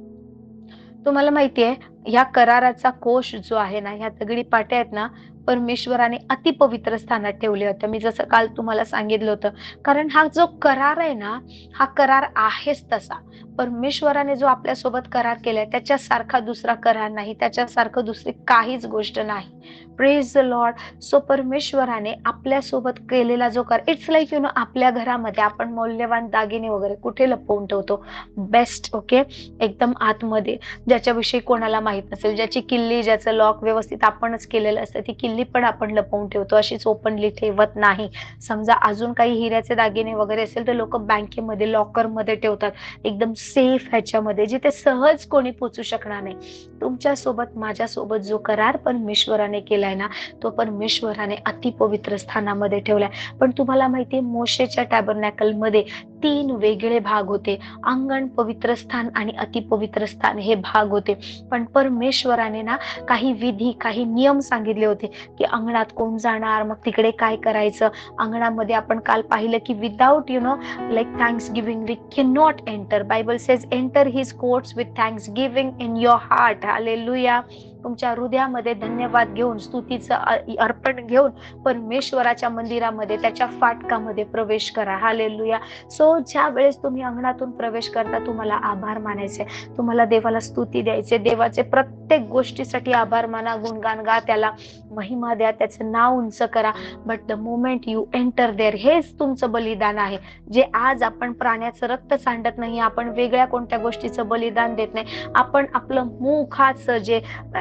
तुम्हाला माहितीये ह्या कराराचा कोश जो आहे ना, ह्या दगडी पाट्या आहेत ना, परमेश्वराने अतिपवित्र स्थानात ठेवले होते. मी जसं काल तुम्हाला सांगितलं होतं. कारण हा जो करार आहे ना, हा करार आहेच तसा. परमेश्वराने जो आपल्यासोबत करार केलाय त्याच्यासारखा दुसरा करार नाही, त्याच्यासारखं दुसरी काहीच गोष्ट नाही. Praise the Lord. सो परमेश्वराने आपल्यासोबत केलेला जो करार, इट्स लाईक आपल्या घरामध्ये आपण मौल्यवान दागिने वगैरे कुठे लपवून ठेवतो? बेस्ट, ओके, एकदम आतमध्ये, ज्याच्याविषयी कोणाला माहित नसेल, ज्याची किल्ली, ज्याचं लॉक व्यवस्थित आपणच केलेलं असतं, ती किल्ली पण आपण लपवून ठेवतो, अशीच ओपनली ठेवत नाही. समजा अजून काही हिऱ्याचे दागिने वगैरे असेल तर लोक बँकेमध्ये, लॉकरमध्ये ठेवतात, एकदम सेफ ह्याच्यामध्ये, जिथे सहज कोणी पोचू शकणार नाही. तुमच्यासोबत, माझ्यासोबत जो करार परमेश्वराने केलाय ना, तो परमेश्वराने अतिपवित्र स्थानामध्ये ठेवलाय. पण तुम्हाला माहितीये मोशेच्या टॅबरनॅकल मध्ये 3 वेगळे भाग होते. अंगण, पवित्र स्थान आणि अतिपवित्र स्थान हे भाग होते. पण परमेश्वराने ना काही विधी, काही नियम सांगितले होते, की अंगणात कोण जाणार, मग तिकडे काय करायचं. अंगणामध्ये आपण काल पाहिलं की without like thanksgiving we can not enter. Bible says enter his courts with thanksgiving in your heart. Hallelujah. तुमच्या हृदयामध्ये धन्यवाद घेऊन, स्तुतीचं अर्पण घेऊन परमेश्वराच्या मंदिरामध्ये, त्याच्या फाटकामध्ये प्रवेश करा. हालेलुया. सो ज्या वेळेस तुम्ही अंगणातून प्रवेश करता, तुम्हाला आभार मानायचे, तुम्हाला देवाला स्तुती द्यायचे, देवाचे प्रत्येक गोष्टीसाठी आभार माना, गुणगान गा, त्याला महिमा द्या, त्याचं नाव उंच करा. But the moment you enter there, हेच तुमचं बलिदान आहे. जे आज आपण प्राण्याचं रक्त सांडत नाही, आपण वेगळ्या कोणत्या गोष्टीचं बलिदान देत नाही. आपण आपलं मुखाचं जे,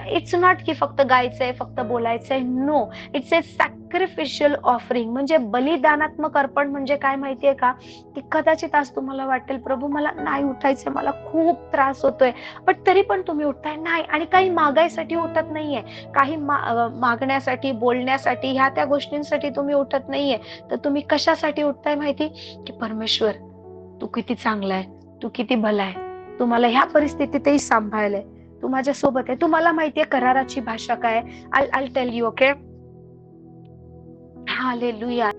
इट्स नॉट की फक्त गायचंय, फक्त बोलायचंय, नो, इट्स ए सॅक्रिफिशियल ऑफरिंग. म्हणजे बलिदानात्मक अर्पण म्हणजे काय माहितीये का, की कदाचित आज तुम्हाला वाटेल प्रभू मला नाही उठायचंय, मला खूप त्रास होतोय, पण तरी पण तुम्ही उठताय नाही. आणि काही मागायसाठी उठत नाहीये, काही मागण्यासाठी, बोलण्यासाठी, ह्या त्या गोष्टींसाठी तुम्ही उठत नाहीये. तर तुम्ही कशासाठी उठताय माहिती, की परमेश्वर तू किती चांगला आहे, तू किती भला आहे, तुम्हाला ह्या परिस्थितीतही सांभाळलंय, तू माझ्या सोबत आहे. तुम्हाला माहितीये कराराची भाषा काय? I tell you, okay. Hallelujah.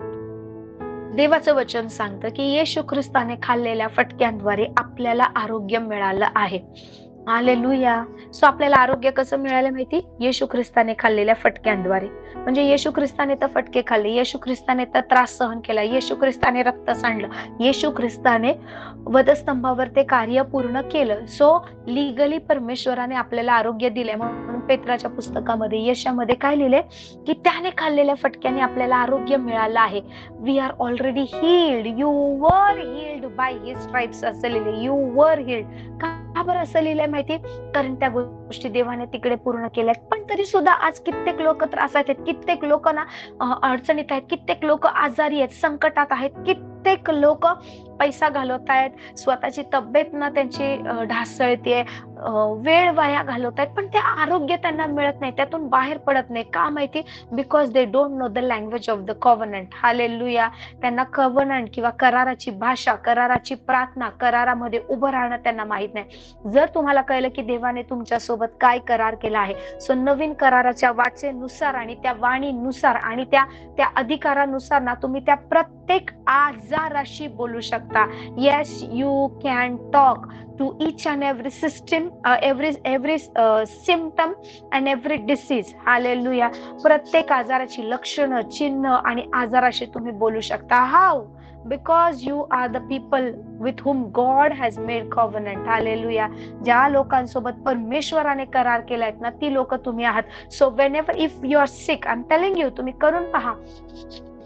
देवाचं वचन सांगतं की येशू ख्रिस्ताने खाल्लेल्या फटक्यांद्वारे आपल्याला आरोग्य मिळालं आहे. हालेलुया. सो आपल्याला आरोग्य कसं मिळालं माहिती? येशू ख्रिस्ताने खाल्लेल्या फटक्यांद्वारे. म्हणजे येशू ख्रिस्ताने तर फटके खाल्ले, येशू ख्रिस्ताने तर त्रास सहन केला, येशू ख्रिस्ताने रक्त सांडलं, येशू ख्रिस्ताने वधस्तंभावर ते कार्य पूर्ण केलं. सो लिगली परमेश्वराने आपल्याला आरोग्य दिले. म्हणून पेत्राच्या पुस्तकामध्ये, यशामध्ये काय लिहिले, की त्याने खाल्लेल्या फटक्याने आपल्याला आरोग्य मिळालं आहे. We are already healed, you were healed by his stripes असं लिहिले, यू वर हील्ड. का बरं असं लिहिलंय माहिती? कारण त्या गोष्टी देवाने तिकडे पूर्ण केल्यात. पण तरी सुद्धा आज कित्येक लोक त्रासात आहेत, कित्येक लोक ना अडचणीत आहेत, कित्येक लोक आजारी आहेत, संकटात आहेत, कित्येक लोक पैसा घालवत आहेत, स्वतःची तब्येत ना त्यांची ढासळते, वेळ वाया घालवत आहेत, पण ते आरोग्य त्यांना मिळत नाही, त्यातून बाहेर पडत नाही. का माहिती? Because they don't know the language of the कव्हनंट. Hallelujah. त्यांना कव्हनंट किंवा कराराची भाषा, कराराची प्रार्थना, करारामध्ये उभं राहणं त्यांना माहित नाही. जर तुम्हाला कळलं की देवाने तुमच्यासोबत सोबत काय करार केला आहे. सो नवीन कराराच्या वाचेनुसार आणि त्या वाणीनुसार आणि त्या त्या अधिकारानुसार ना तुम्ही त्या प्रत्येक आजाराशी बोलू शकता. Yes, you can talk to each and every system, every symptom and every disease. Hallelujah. प्रत्येक आजाराची लक्षणं, चिन्ह आणि आजाराशी तुम्ही बोलू शकता. How? Because you are the people with whom God has made covenant. Hallelujah. ज्या लोकांसोबत परमेश्वराने करार केलायत ना, ती लोक तुम्ही आहात. So whenever if you are sick, I'm telling you, तुम्ही करून पहा.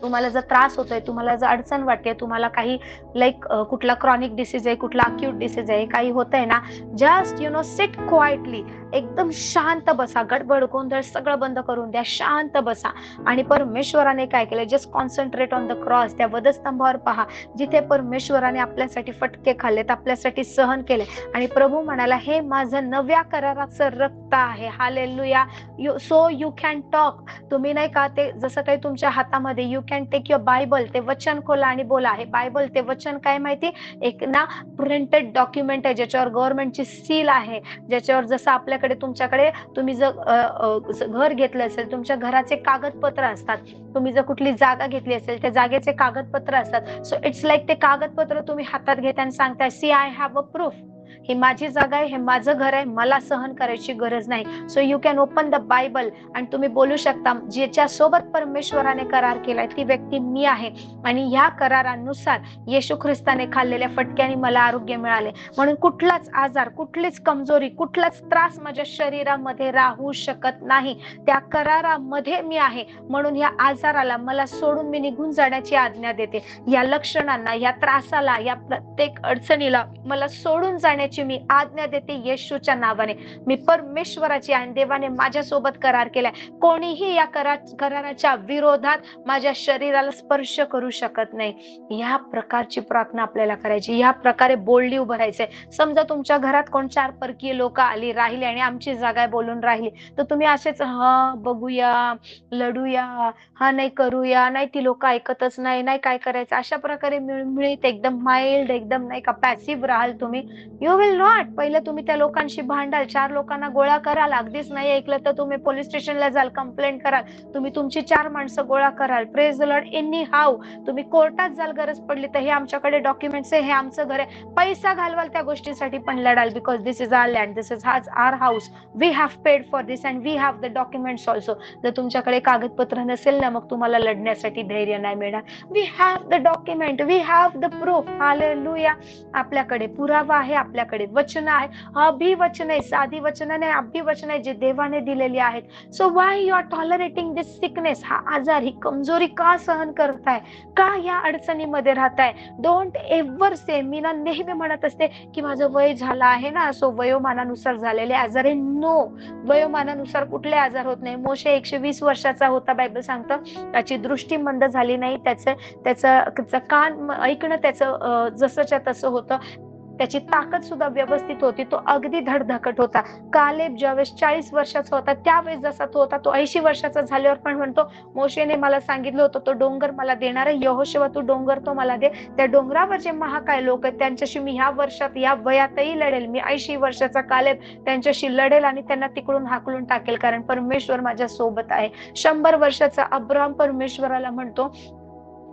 तुम्हाला जर त्रास होतोय, तुम्हाला जर अडचण वाटते, तुम्हाला काही लाईक कुठला क्रॉनिक डिसीज आहे, कुठला अक्यूट डिसीज आहे, काही होतंय ना, जस्ट सिट क्वाइटली, एकदम शांत बसा. गडबड गोंधळ सगळं बंद करून द्या, शांत बसा. आणि परमेश्वराने काय केलं, just concentrate on the cross. त्या वधस्तंभावर पहा, जिथे परमेश्वराने आपल्यासाठी फटके खाल्लेत, आपल्यासाठी सहन केले. आणि प्रभू म्हणाला, हे माझं नव्या कराराचं रक्त आहे. Hallelujah. So you can talk. तुम्ही नाही का, ते जसं काही तुमच्या हातामध्ये, you can take your Bible, ते वचन खोला आणि बोला. हे बायबल, ते वचन काय माहिती, एक ना प्रिंटेड डॉक्युमेंट आहे, ज्याच्यावर गव्हर्नमेंटची सील आहे, ज्याच्यावर जसं आपल्याकडे तुमच्याकडे तुम्ही जर घर घेतलं असेल, तुमच्या घराचे कागदपत्र असतात. तुम्ही जर कुठली जागा घेतली असेल, त्या जागेचे कागदपत्र असतात. सो इट्स लाईक ते कागदपत्र तुम्ही हातात घेता आणि सांगताय, see I have a proof. ही माझी जागा आहे, हे माझं घर आहे, मला सहन करायची गरज नाही. So you can open the Bible आणि तुम्ही बोलू शकता, ज्याच्या सोबत परमेश्वराने करार केलाय ती व्यक्ती मी आहे. आणि या करारानुसार येशू ख्रिस्ताने खाल्लेल्या फटक्याने मला आरोग्य मिळाले. म्हणून कुठलाच आजार, कुठलीच कमजोरी, कुठलाच त्रास माझ्या शरीरामध्ये राहू शकत नाही. त्या करारामध्ये मी आहे. म्हणून या आजाराला मला सोडून मी निघून जाण्याची आज्ञा देते. या लक्षणांना, या त्रासाला, या प्रत्येक अडचणीला मला सोडून जाण्याची मी आज्ञा देते येशूच्या नावाने. मी परमेश्वराची आणि देवाने माझ्यासोबत करार केलाय. कोणीही या कराराच्या विरोधात माझ्या शरीराला स्पर्श करू शकत नाही. या प्रकारची प्रार्थना आपल्याला करायची, या प्रकारे बोलली उभं राहायचंय. समजा तुमच्या घरात कोण चार परकीय लोक आली, राहिली आणि आमची जागा बोलून राहिली, तर तुम्ही असेच हा बघूया, लढूया, हा नाही करूया, नाही ती लोक ऐकतच नाही, नाही काय करायचं, अशा प्रकारे मिळमिळीत एकदम माइल्ड, एकदम नाही का पॅसिव्ह राहाल तुम्ही. You will not. पहिले तुम्ही त्या लोकांशी भांडाल, चार लोकांना गोळा कराल, अगदीच नाही ऐकलं तर तुम्ही पोलीस स्टेशनला जाल, कंप्लेंट कराल, तुम्ही तुमची 4 माणसं गोळा कराल. Praise the Lord. Any how तुम्ही कोर्टात जाल, गरज पडली तर हे आमच्याकडे डॉक्युमेंट्स आहे, हे आमचं घर आहे, पैसा घालवाल त्या गोष्टीसाठी पण लढाल. Because this is our land, this is our house, we have paid for this and we have the documents also. जर तुमच्याकडे कागदपत्र नसेल ना, मग तुम्हाला लढण्यासाठी धैर्य नाही मिळणार. We have the document, we have the proof. Hallelujah. आपल्याकडे पुरावा आहे, आपल्याकडे वचन आहे, अभिवचन आहे, साधी वचन नाही, अभिवचन आहे, जे देवाने दिलेली आहेत. So why you are tolerating this sickness? हा आजार, ही कमजोरी का सहन करताय? का या अडचणीमध्ये राहताय? डोंट एव्हर से, मी ना नेहमी म्हणत असते की माझं वय झालं आहे ना, सो वयोमानानुसार झालेले आजार आहे. नो, वयोमानानुसार कुठले आजार होत नाही. मोशे 120 वर्षाचा होता, बायबल सांगतं. त्याची दृष्टी मंद झाली नाही, त्याचं कान ऐकणं त्याचं जसंच्या तसं होतं, त्याची ताकद सुद्धा व्यवस्थित होती, तो अगदी धडधाकट होता. कालेब ज्यावेळेस 40 वर्षाचा होता, त्यावेळेस जसा तो होता, तो 80 वर्षाचा झाल्यावर पण म्हणतो, मोशेने मला सांगितलं होतं तो डोंगर मला देणार आहे, यहोशुवा तू डोंगर तो मला दे. त्या डोंगरावर जे महाकाय लोक आहेत त्यांच्याशी मी ह्या वर्षात, या वयातही लढेल. मी 80 वर्षाचा कालेब त्यांच्याशी लढेल आणि त्यांना तिकडून हाकलून टाकेल, कारण परमेश्वर माझ्या सोबत आहे. 100 वर्षाचा अब्राहम परमेश्वराला म्हणतो,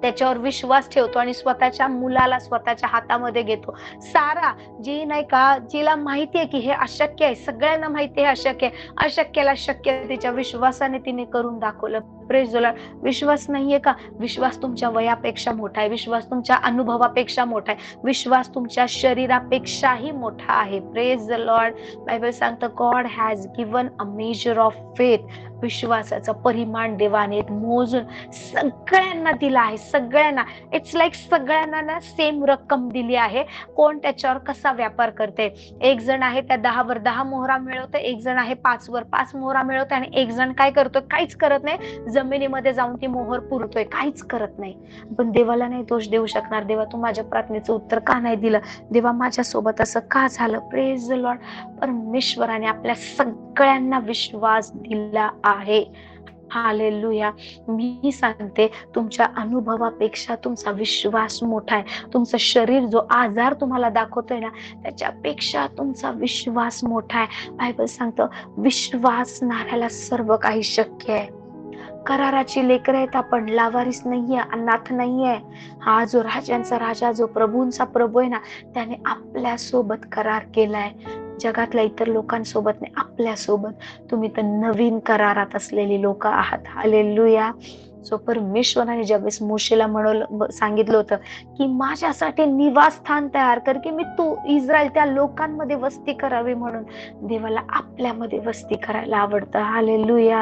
त्याच्यावर विश्वास ठेवतो आणि स्वतःच्या मुलाला स्वतःच्या हातामध्ये घेतो. सारा जी नाही का, जिला माहितीये की हे अशक्य आहे, सगळ्यांना माहिती आहे अशक्य आहे, अशक्याला शक्य तिच्या विश्वासाने तिने करून दाखवलं. Praise the Lord. विश्वास नाहीये का? विश्वास तुमच्या वयापेक्षा मोठा आहे, विश्वास तुमच्या अनुभवापेक्षा मोठा आहे, विश्वास तुमच्या शरीरापेक्षाही मोठा आहे. Praise the Lord. बायबल सांगतं, God has given a measure of faith. विश्वासाचं परिमाण देवाने मोजून सगळ्यांना दिला आहे, सगळ्यांना. इट्स लाईक सगळ्यांना ना सेम रक्कम दिली आहे. कोण त्याच्यावर कसा व्यापार करते? एक जण आहे त्या 10वर 10 मोहरा मिळवतोय, एक जण आहे 5वर 5 मोहरा मिळवतोय, आणि एक जण काय करतोय? काहीच करत नाही, जमिनीमध्ये जाऊन ती मोहर पुरतोय, काहीच करत नाही. पण देवाला नाही दोष देऊ शकणार. देवा, तू माझ्या प्रार्थनेचं उत्तर का नाही दिलं? देवा, माझ्या सोबत असं का झालं? Praise the Lord. परमेश्वराने आपल्या सगळ्यांना विश्वास दिला आहे. हालेलुया. मी सांगते, तुमच्या अनुभवापेक्षा तुमचा विश्वास मोठा आहे. तुमचं शरीर जो आजार तुम्हाला दाखवतोय ना, त्याच्यापेक्षा तुमचा विश्वास मोठा आहे. बायबल सांगतं, विश्वासणाऱ्याला सर्व काही शक्य आहे. कराराची लेकरं आहेत आपण, लावारिस नाहीये, अनाथ नाहीये. हा जो राजांचा राजा, जो प्रभूंचा प्रभू आहे ना, त्याने आपल्या सोबत करार केलाय. जगातल्या इतर लोकांसोबत नाही, आपल्या सोबत. तुम्ही तर नवीन करारात असलेली लोक आहात. हालेलुया. सो परमेश्वराने ज्यावेळेस मोशेला सांगितलं होतं की माझ्यासाठी निवासस्थान तयार कर, की मी तू इस्रायल त्या लोकांमध्ये वस्ती करावी, म्हणून देवाला आपल्यामध्ये वस्ती करायला आवडतं. हालेलुया.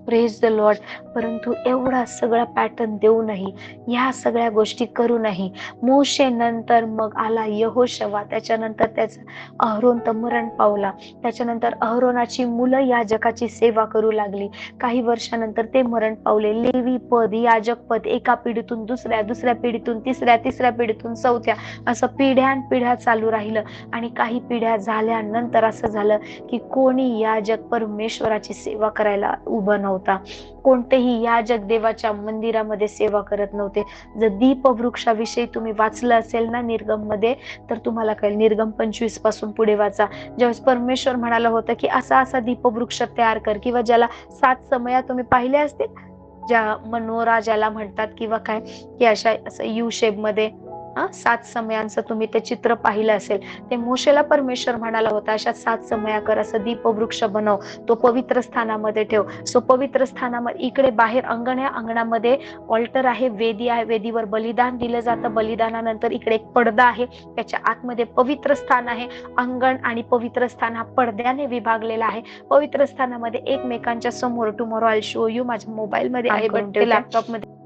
Praise the Lord. परंतु एवढा सगळा पॅटर्न देऊनही, ह्या सगळ्या गोष्टी करूनही, मोशे नंतर मग आला यहोशवा, त्याच्यानंतर त्याचा अहरोन तर मरण पावला. त्याच्यानंतर अहरोनाची मुलं याजकाची सेवा करू लागली. काही वर्षानंतर ते मरण पावले. लेवी पद, याजक पद एका पिढीतून दुसऱ्या, दुसऱ्या पिढीतून तिसऱ्या, तिसऱ्या पिढीतून चौथ्या, असं पिढ्यानपिढ्या चालू राहिलं. आणि काही पिढ्या झाल्यानंतर असं झालं की कोणी याजक परमेश्वराची सेवा करायला उभं नव्हता. कोणतेही याजक देवाच्या मंदिरामध्ये सेवा करत नव्हते. जर दीपवृक्षाविषयी तुम्ही वाचलं असेल ना निर्गम मध्ये, तर तुम्हाला कळेल. निर्गम 25 पासून पुढे वाचा. ज्यावेळेस परमेश्वर म्हणाला होता की असा असा दीपवृक्ष तयार कर, किंवा ज्याला 7 समया तुम्ही पाहिले असतील, ज्या मनोरा ज्याला म्हणतात, किंवा काय, की अशा असं यू शेप मध्ये 7 समयांचं तुम्ही ते चित्र पाहिलं असेल. ते मोशेला परमेश्वर म्हणाला होता, अशा 7 समया कर, असं दीपवृक्ष बनव, तो पवित्र स्थानामध्ये ठेव. सो पवित्र स्थानामध्ये इकडे बाहेर अंगण आहे, अंगणामध्ये ऑल्टर आहे, वेदी आहे, वेदीवर बलिदान दिलं जातं. बलिदानानंतर इकडे एक पडदा आहे, त्याच्या आतमध्ये पवित्र स्थान आहे. अंगण आणि पवित्र स्थान हा पडद्याने विभागलेला आहे. पवित्र स्थानामध्ये एकमेकांच्या समोर, टुमॉरो आय शो यू, माझ्या मोबाईल मध्ये आहे, बट ते लॅपटॉप मध्ये,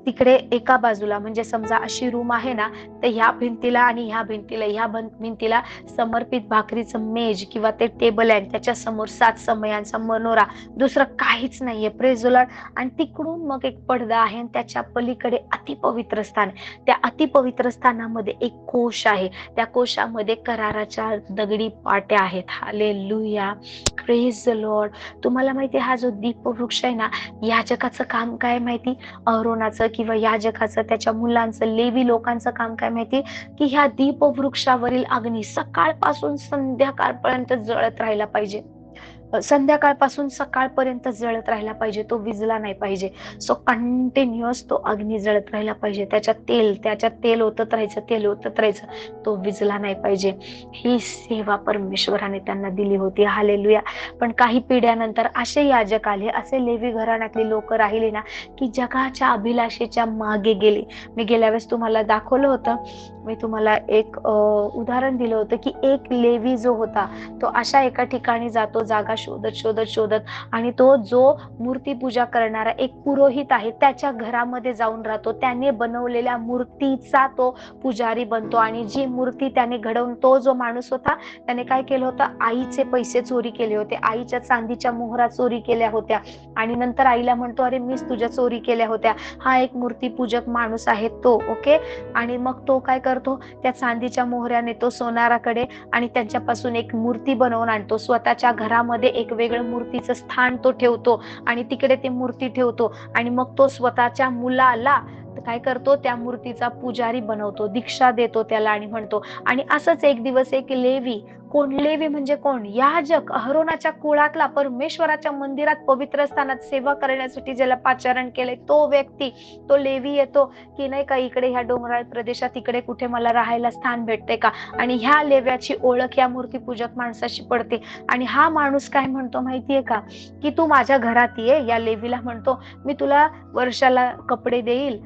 तिकडे एका बाजूला, म्हणजे समजा अशी रूम आहे ना, तर ह्या भिंतीला आणि ह्या भिंतीला समर्पित भाकरीचं मेज किंवा ते टेबल आहे, त्याच्या समोर 7 समयांचा मनोरा, दुसरं काहीच नाहीये. Praise the Lord. आणि तिकडून मग एक पडदा आहे, आणि त्याच्या पलीकडे अतिपवित्र स्थान. त्या अतिपवित्र स्थानामध्ये एक कोश आहे. त्या कोशामध्ये कराराच्या दगडी पाट्या आहेत. हालेलुया. Praise the Lord. तुम्हाला माहिती, हा जो दीपवृक्ष आहे ना, याजकाचं काम काय माहिती? अहरोनाचं किंवा याजकाचं, त्याच्या मुलांचं, लेवी लोकांचं काम काय माहिती? की ह्या दीपवृक्षावरील अग्नी सकाळपासून संध्याकाळपर्यंत जळत राहिला पाहिजे. संध्याकाळपासून सकाळपर्यंत जळत राहिला पाहिजे, तो विजला नाही पाहिजे. सो कंटिन्युअस तो अग्नी जळत राहिला पाहिजे. त्याच्यात तेल ओतत राहायचं, तो विजला नाही पाहिजे. ही सेवा परमेश्वराने त्यांना दिली होती. हालेलुया. पण काही पिढ्यानंतर असे याजक आले, असे लेवी घराण्यातली लोक राहिली ना, की जगाच्या अभिलाषेच्या मागे गेली. मी गेल्या वेळेस तुम्हाला दाखवलं होतं, मी तुम्हाला एक उदाहरण दिलं होतं की एक लेवी जो होता, तो अशा एका ठिकाणी जातो, जागा शोधत, आणि तो जो मूर्ती पूजा करणारा एक पुरोहित आहे, त्याच्या घरामध्ये जाऊन राहतो. त्याने बनवलेल्या मूर्तीचा तो पुजारी बनतो. आणि जी मूर्ती त्याने घडवून, तो जो माणूस होता, त्याने काय केलं होतं? आईचे पैसे चोरी केले होते, आईच्या चांदीच्या मोहरा चोरी केल्या होत्या, आणि नंतर आईला म्हणतो, अरे मीच तुझ्या चोरी केल्या होत्या. हा एक मूर्तीपूजक माणूस आहे तो. ओके. आणि मग तो काय करतो? त्या चांदीच्या मोहऱ्याने तो सोनाराकडे, आणि त्यांच्यापासून एक मूर्ती बनवून आणतो. स्वतःच्या घरामध्ये एक वेगळं मूर्तीचं स्थान तो ठेवतो, आणि तिकडे ते मूर्ती ठेवतो. आणि मग तो स्वतःच्या मुलाला काय करतो? त्या मूर्तीचा पुजारी बनवतो, दीक्षा देतो त्याला, आणि म्हणतो. आणि असंच एक दिवस एक लेवी, कोण लेवी म्हणजे कोण? याजक, अहरोनाच्या कुळातला, परमेश्वराच्या मंदिरात पवित्र स्थानात सेवा करण्यासाठी ज्याला पाचारण केलंय, तो व्यक्ती, तो लेवी येतो की नाही का, इकडे ह्या डोंगराळ प्रदेशात इकडे कुठे मला राहायला स्थान भेटते का? आणि ह्या लेव्याची ओळख या मूर्तीपूजक माणसाशी पडते. आणि हा माणूस काय म्हणतो माहितीये का? की तू माझ्या घरात ये. या लेवीला म्हणतो, मी तुला वर्षाला कपडे देईल,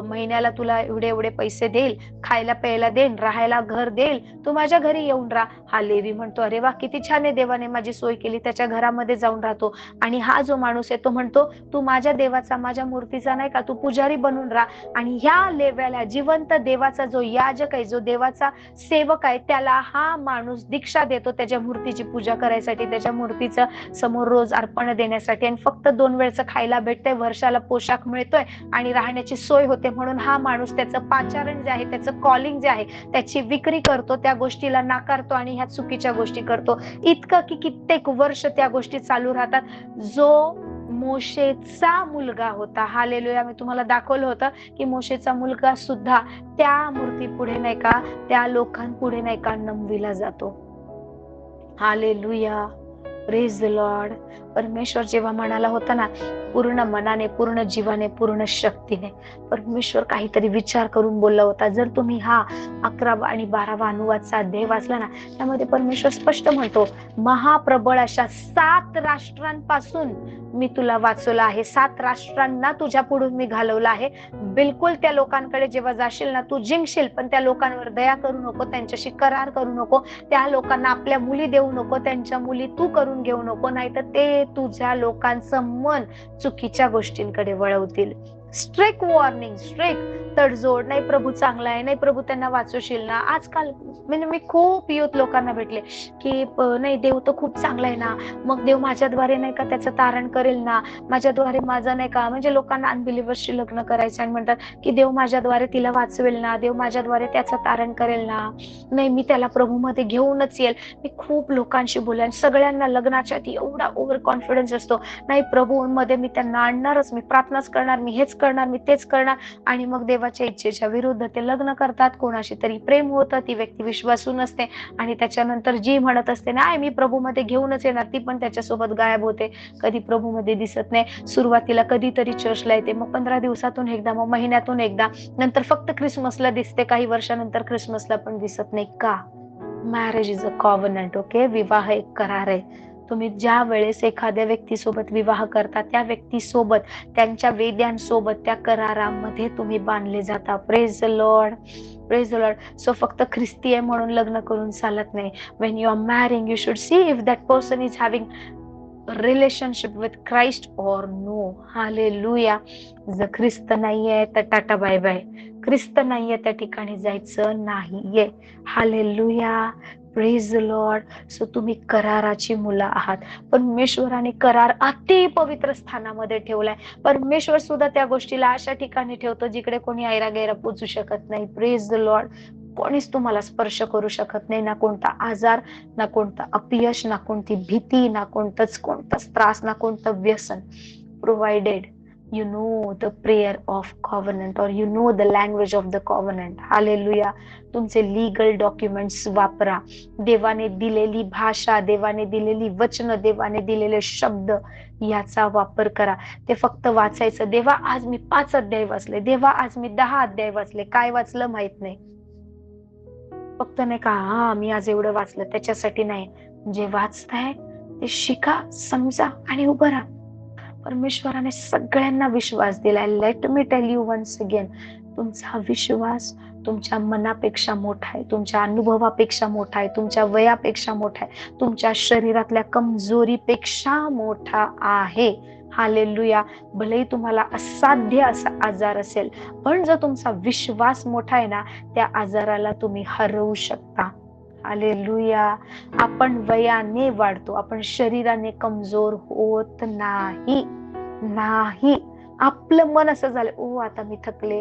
महिन्याला तुला एवढे एवढे पैसे देईल, खायला प्यायला देईन, राहायला घर देईल, तू माझ्या घरी येऊन राहा. हा लेवी म्हणतो, अरे वा, किती छान आहे, देवाने माझी सोय केली. त्याच्या घरामध्ये जाऊन राहतो. आणि हा जो माणूस आहे तो म्हणतो, तू माझ्या देवाचा, माझ्या मूर्तीचा नाही का, तू पुजारी बनून राहा. आणि ह्या लेव्याला, जिवंत देवाचा जो याजक आहे, जो देवाचा सेवक आहे, त्याला हा माणूस दीक्षा देतो त्याच्या मूर्तीची पूजा करायसाठी, त्याच्या मूर्तीचं समोर रोज अर्पण देण्यासाठी. आणि फक्त 2 वेळचं खायला भेटतंय, वर्षाला पोशाख मिळतोय, आणि राहण्याची सोय होते. म्हणून हा माणूस त्याचं पाचारण जे आहे, त्याचं कॉलिंग जे आहे, त्याची विक्री करतो, त्या गोष्टीला नाकारतो, आणि ह्या चुकीच्या गोष्टी करतो. इतकं की कित्येक वर्ष त्या गोष्टी चालू राहतात. जो मोशेचा मुलगा होता. हालेलुया. मी तुम्हाला दाखवलं होतं की मोशेचा मुलगा सुद्धा त्या मूर्ती पुढे नाही का, त्या लोकांपुढे नाही का नमविला जातो. हालेलुया. Praise the Lord. परमेश्वर जेव्हा म्हणाला होता ना, पूर्ण मनाने, पूर्ण जीवाने, पूर्ण शक्तीने, परमेश्वर काहीतरी विचार करून बोलला होता. जर तुम्ही हा 11 आणि 12 अनुवादचा अध्याय वाचला ना, त्यामध्ये परमेश्वर स्पष्ट म्हणतो, महाप्रबळ अशा 7 राष्ट्रांपासून मी तुला वाचवलं आहे. 7 राष्ट्रांना तुझ्या पुढून मी घालवलं आहे. बिलकुल त्या लोकांकडे जेव्हा जाशील ना, तू जिंकशील, पण त्या लोकांवर दया करू नको, त्यांच्याशी करार करू नको, त्या लोकांना आपल्या मुली देऊ नको, त्यांच्या मुली तू करून घेऊ नको, नाहीतर ते तुझ्या लोकांचं मन चुकीच्या गोष्टींकडे वळवतील. स्ट्रिक्ट वॉर्निंग, स्ट्रिक्ट तडजोड. नाही प्रभू चांगला आहे, नाही प्रभू त्यांना वाचवशील ना. आजकाल म्हणजे मी खूप युथ लोकांना भेटले की नाही देव तर खूप चांगला आहे ना, मग देव माझ्याद्वारे नाही का त्याचं तारण करेल ना, माझ्याद्वारे माझं नाही का, म्हणजे लोकांना अनबिलिव्हर्सशी लग्न करायचं आणि म्हणतात की देव माझ्याद्वारे तिला वाचवेल ना, देव माझ्याद्वारे त्याचं तारण करेल ना, नाही मी त्याला प्रभूमध्ये घेऊनच येईल. मी खूप लोकांशी बोलले आणि सगळ्यांना लग्नाच्या आधी एवढा ओव्हर कॉन्फिडन्स असतो, नाही प्रभूमध्ये मी त्यांना आणणारच, मी प्रार्थनाच करणार, मी हेच करणार, मी तेच करणार, आणि मग देवाच्या इच्छेच्या विरुद्ध ते लग्न करतात. कोणाशी तरी प्रेम होतं, ती व्यक्ती विश्वासू नसते आणि त्याच्यानंतर जी म्हणत असते ना मी प्रभूमध्ये घेऊनच येणार, ती पण त्याच्यासोबत गायब होते, कधी प्रभूमध्ये दिसत नाही. सुरुवातीला कधीतरी चर्चला येते, मग 15 दिवसातून एकदा, मग महिन्यातून एकदा, नंतर फक्त क्रिसमसला दिसते, काही वर्षानंतर क्रिसमसला पण दिसत नाही. का? Marriage is a covenant. Okay, विवाह एक करार आहे. तुम्ही ज्या वेळेस एखाद्या व्यक्तीसोबत विवाह करता, त्या व्यक्तीसोबत, त्यांच्या वेद्यांसोबत, त्या करारामध्ये तुम्ही बांधले जाता. Praise the Lord, praise the Lord. So फक्त ख्रिस्ती आहे म्हणून लग्न करून चालत नाही. When you are marrying, you should see if that person is having relationship with Christ or no. Hallelujah. जर ख्रिस्त नाहीये तर टाटा बाय बाय. ख्रिस्त नाहीये त्या ठिकाणी जायचं नाहीये. Hallelujah. Praise the Lord. So तुम्ही कराराची मुलं आहात. परमेश्वराने करार अति पवित्र स्थानामध्ये ठेवलाय. परमेश्वर सुद्धा त्या गोष्टीला अशा ठिकाणी ठेवतो जिकडे कोणी ऐरा गैरा पोचू शकत नाही. Praise the Lord. कोणीच तुम्हाला स्पर्श करू शकत नाही, ना कोणता आजार, ना कोणतं अपयश, ना कोणती भीती, ना कोणताच त्रास, ना कोणतं व्यसन. Provided you know the prayer of covenant or you know the language of the covenant. Hallelujah. तुमचे लीगल डॉक्युमेंट्स वापरा. देवाने दिलेली भाषा, देवाने दिलेली वचन, देवाने दिलेले शब्द याचा वापर करा. ते फक्त वाचायचं, देवा आज मी 5 अध्याय वाचले, देवा आज मी 10 अध्याय वाचले, काय वाचलं माहित नाही. फक्त नाही का हा मी आज एवढं वाचलं त्याच्यासाठी नाही. जे वाचताय ते शिका, समजा आणि उभं राहा. परमेश्वराने सगळ्यांना विश्वास दिलाय. Let me tell you once again, तुमचा विश्वास तुमच्या मनापेक्षा मोठा आहे, तुमच्या अनुभवापेक्षा मोठा आहे, तुमच्या वयापेक्षा मोठा आहे, तुमच्या शरीरातल्या कमजोरीपेक्षा मोठा आहे. हालेलुया. भलेही तुम्हाला असाध्य असा आजार असेल, पण जर तुमचा विश्वास मोठा आहे ना, त्या आजाराला तुम्ही हरवू शकता. हालेलुया. आपण वयाने वाढतो, आपण शरीराने कमजोर होत नाही. आपलं मन असं झालं, ओ आता मी थकले,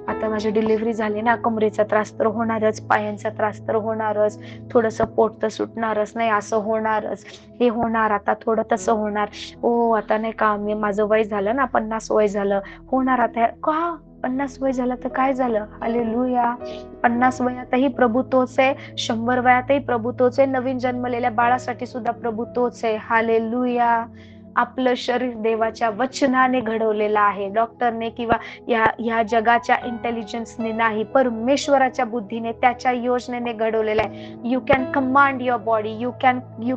आता माझी डिलिव्हरी झाली ना, कमरेचा त्रास तर होणारच, पायांचा त्रास तर होणारच, थोडस पोट तर सुटणारच नाही, असं होणारच, हे होणार, आता थोडं तसं होणार, ओ आता नाही का मी माझं वय झालं ना, 50 वय झालं, होणार आता. का 50 वय झालं तर काय झालं? हालेलुया. 50 वयातही प्रभू तोच आहे, 100 वयातही प्रभू तोच आहे, नवीन जन्मलेल्या बाळासाठी सुद्धा प्रभू तोच आहे. हालेलुया. आपलं शरीर देवाच्या वचनाने घडवलेलं आहे, डॉक्टरने किंवा या जगाच्या इंटेलिजन्सने नाही, परमेश्वराच्या बुद्धीने, त्याच्या योजनेने घडवलेलं आहे. You can command your body, you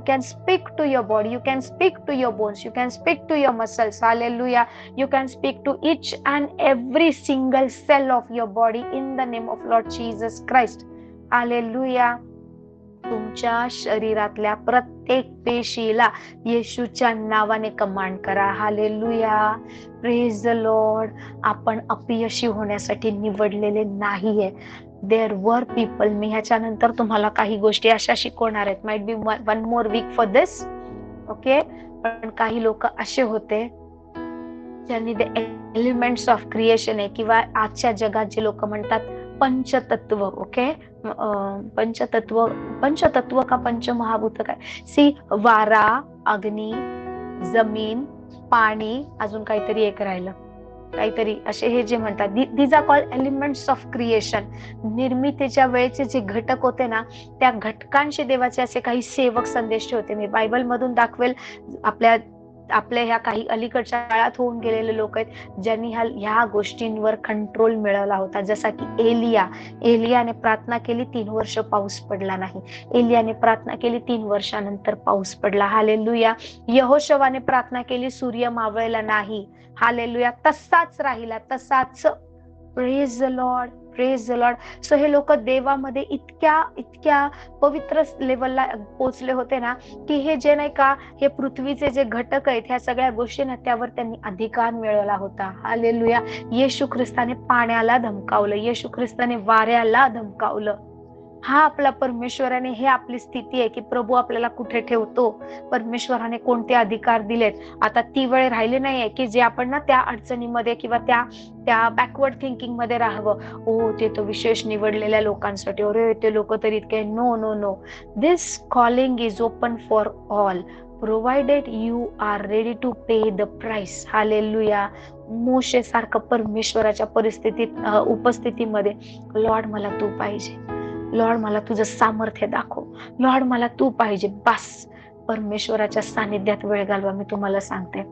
can speak to your body, you can speak to your bones, you can speak to your muscles. Hallelujah. You can speak to each and every single cell of your body in the name of Lord Jesus Christ. Hallelujah. तुमच्या शरीरातल्या प्रत्येक पेशीला येशूच्या नावाने command करा. Hallelujah. Praise the Lord. आपण अपयशी होण्यासाठी निवडलेले नाहीये. देअर वर पीपल, मी ह्याच्यानंतर तुम्हाला काही गोष्टी अशा शिकवणार आहेत. Might be one more week for this. Okay. पण काही लोक असे होते ज्यांनी द एलिमेंट्स ऑफ क्रिएशन आहे, किंवा आजच्या जगात जे लोक म्हणतात पंचतत्व. ओके. पंचतत्व का पंचमहाभूत काय? सी, वारा, अग्नी, जमीन, पाणी, अजून काहीतरी एक राहिलं, काहीतरी असे हे जे म्हणतात, these are called elements of creation. निर्मितीच्या वेळेचे जे घटक होते ना, त्या घटकांशी देवाचे असे काही सेवक संदेश होते. मी बायबल मधून दाखवेल. आपल्या आपल्या ह्या काही अलीकडच्या काळात होऊन गेलेले लोक आहेत ज्यांनी ह्या गोष्टींवर कंट्रोल मिळवला होता. जसा की एलियाने प्रार्थना केली, 3 वर्ष पाऊस पडला नाही. एलियाने प्रार्थना केली, 3 वर्षानंतर पाऊस पडला. हालेलुया. यहोशवाने प्रार्थना केली, सूर्य मावळला नाही. हालेलुया. तसाच राहिला, तसाच. Praise the Lord, praise the Lord. So हे लोक देवामध्ये इतक्या पवित्र लेवलला पोहोचले होते ना, की हे जे नाही का, हे पृथ्वीचे जे घटक आहेत, ह्या सगळ्या गोष्टी ना, त्यावर त्यांनी अधिकार मिळवला होता. हालेलुया. येशू ख्रिस्ताने पाण्याला धमकावलं, येशू ख्रिस्ताने वाऱ्याला धमकावलं. हा आपला परमेश्वराने, हे आपली स्थिती आहे की प्रभू आपल्याला कुठे ठेवतो, परमेश्वराने कोणते अधिकार दिलेत. आता ती वेळ राहिली नाहीये की जे आपण ना त्या अडचणीमध्ये किंवा त्या बॅकवर्ड थिंकिंग मध्ये राहावं. ओ, ते तर विशेष निवडलेल्या लोकांसाठी, अरे ते लोक तर इतके. No no no. This calling is open for all, provided you are ready to pay the price. Hallelujah. Moshe सारखं परमेश्वराच्या उपस्थितीमध्ये, लॉर्ड मला तू पाहिजे, लॉर्ड मला तुझं सामर्थ्य दाखव, लॉर्ड मला तू पाहिजे. बस परमेश्वराच्या सानिध्यात वेळ घालवा. मी तुम्हाला सांगते,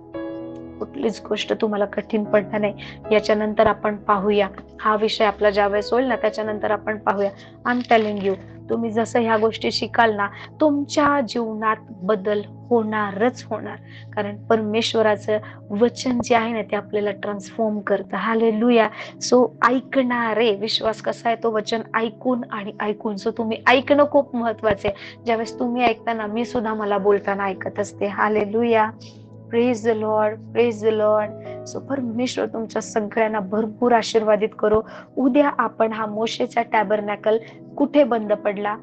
कुठलीच गोष्ट तुम्हाला कठीण पडणार नाही. याच्यानंतर आपण पाहूया, हा विषय आपला ज्यावेळेस होईल ना, त्याच्यानंतर आपण पाहूया. आय एम टेलिंग यू, तुम्ही जसं ह्या गोष्टी शिकाल ना, तुमच्या जीवनात बदल होणारच होणार. कारण परमेश्वराचं वचन जे आहे ना, ते आपल्याला ट्रान्सफॉर्म करतं. हालेलुया. सो ऐकणारे, विश्वास कसा आहे, तो वचन ऐकून आणि ऐकून. सो तुम्ही ऐकणं खूप महत्वाचं आहे. ज्यावेळेस तुम्ही ऐकताना, मी सुद्धा मला बोलताना ऐकत असते. Hallelujah. Praise the Lord, praise the Lord. So परमेश्वर तुमच्या सगळ्यांना भरपूर आशीर्वादित करो. उद्या आपण हा मोशेचा टॅबरनॅकल कुठे बंद पडला,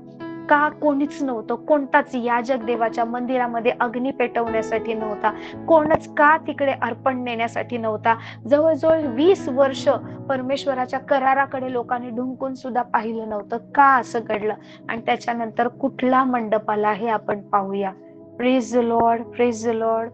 का कोणीच नव्हतं, कोणताच याजक देवाच्या मंदिरामध्ये अग्नी पेटवण्यासाठी नव्हता, कोणच का तिकडे अर्पण नेण्यासाठी नव्हता. जवळजवळ 20 वर्ष परमेश्वराच्या कराराकडे लोकांनी ढुंकून सुद्धा पाहिलं नव्हतं. का असं घडलं, आणि त्याच्यानंतर कुठला मंडप आला, हे आपण पाहूया. Praise the Lord, praise the Lord.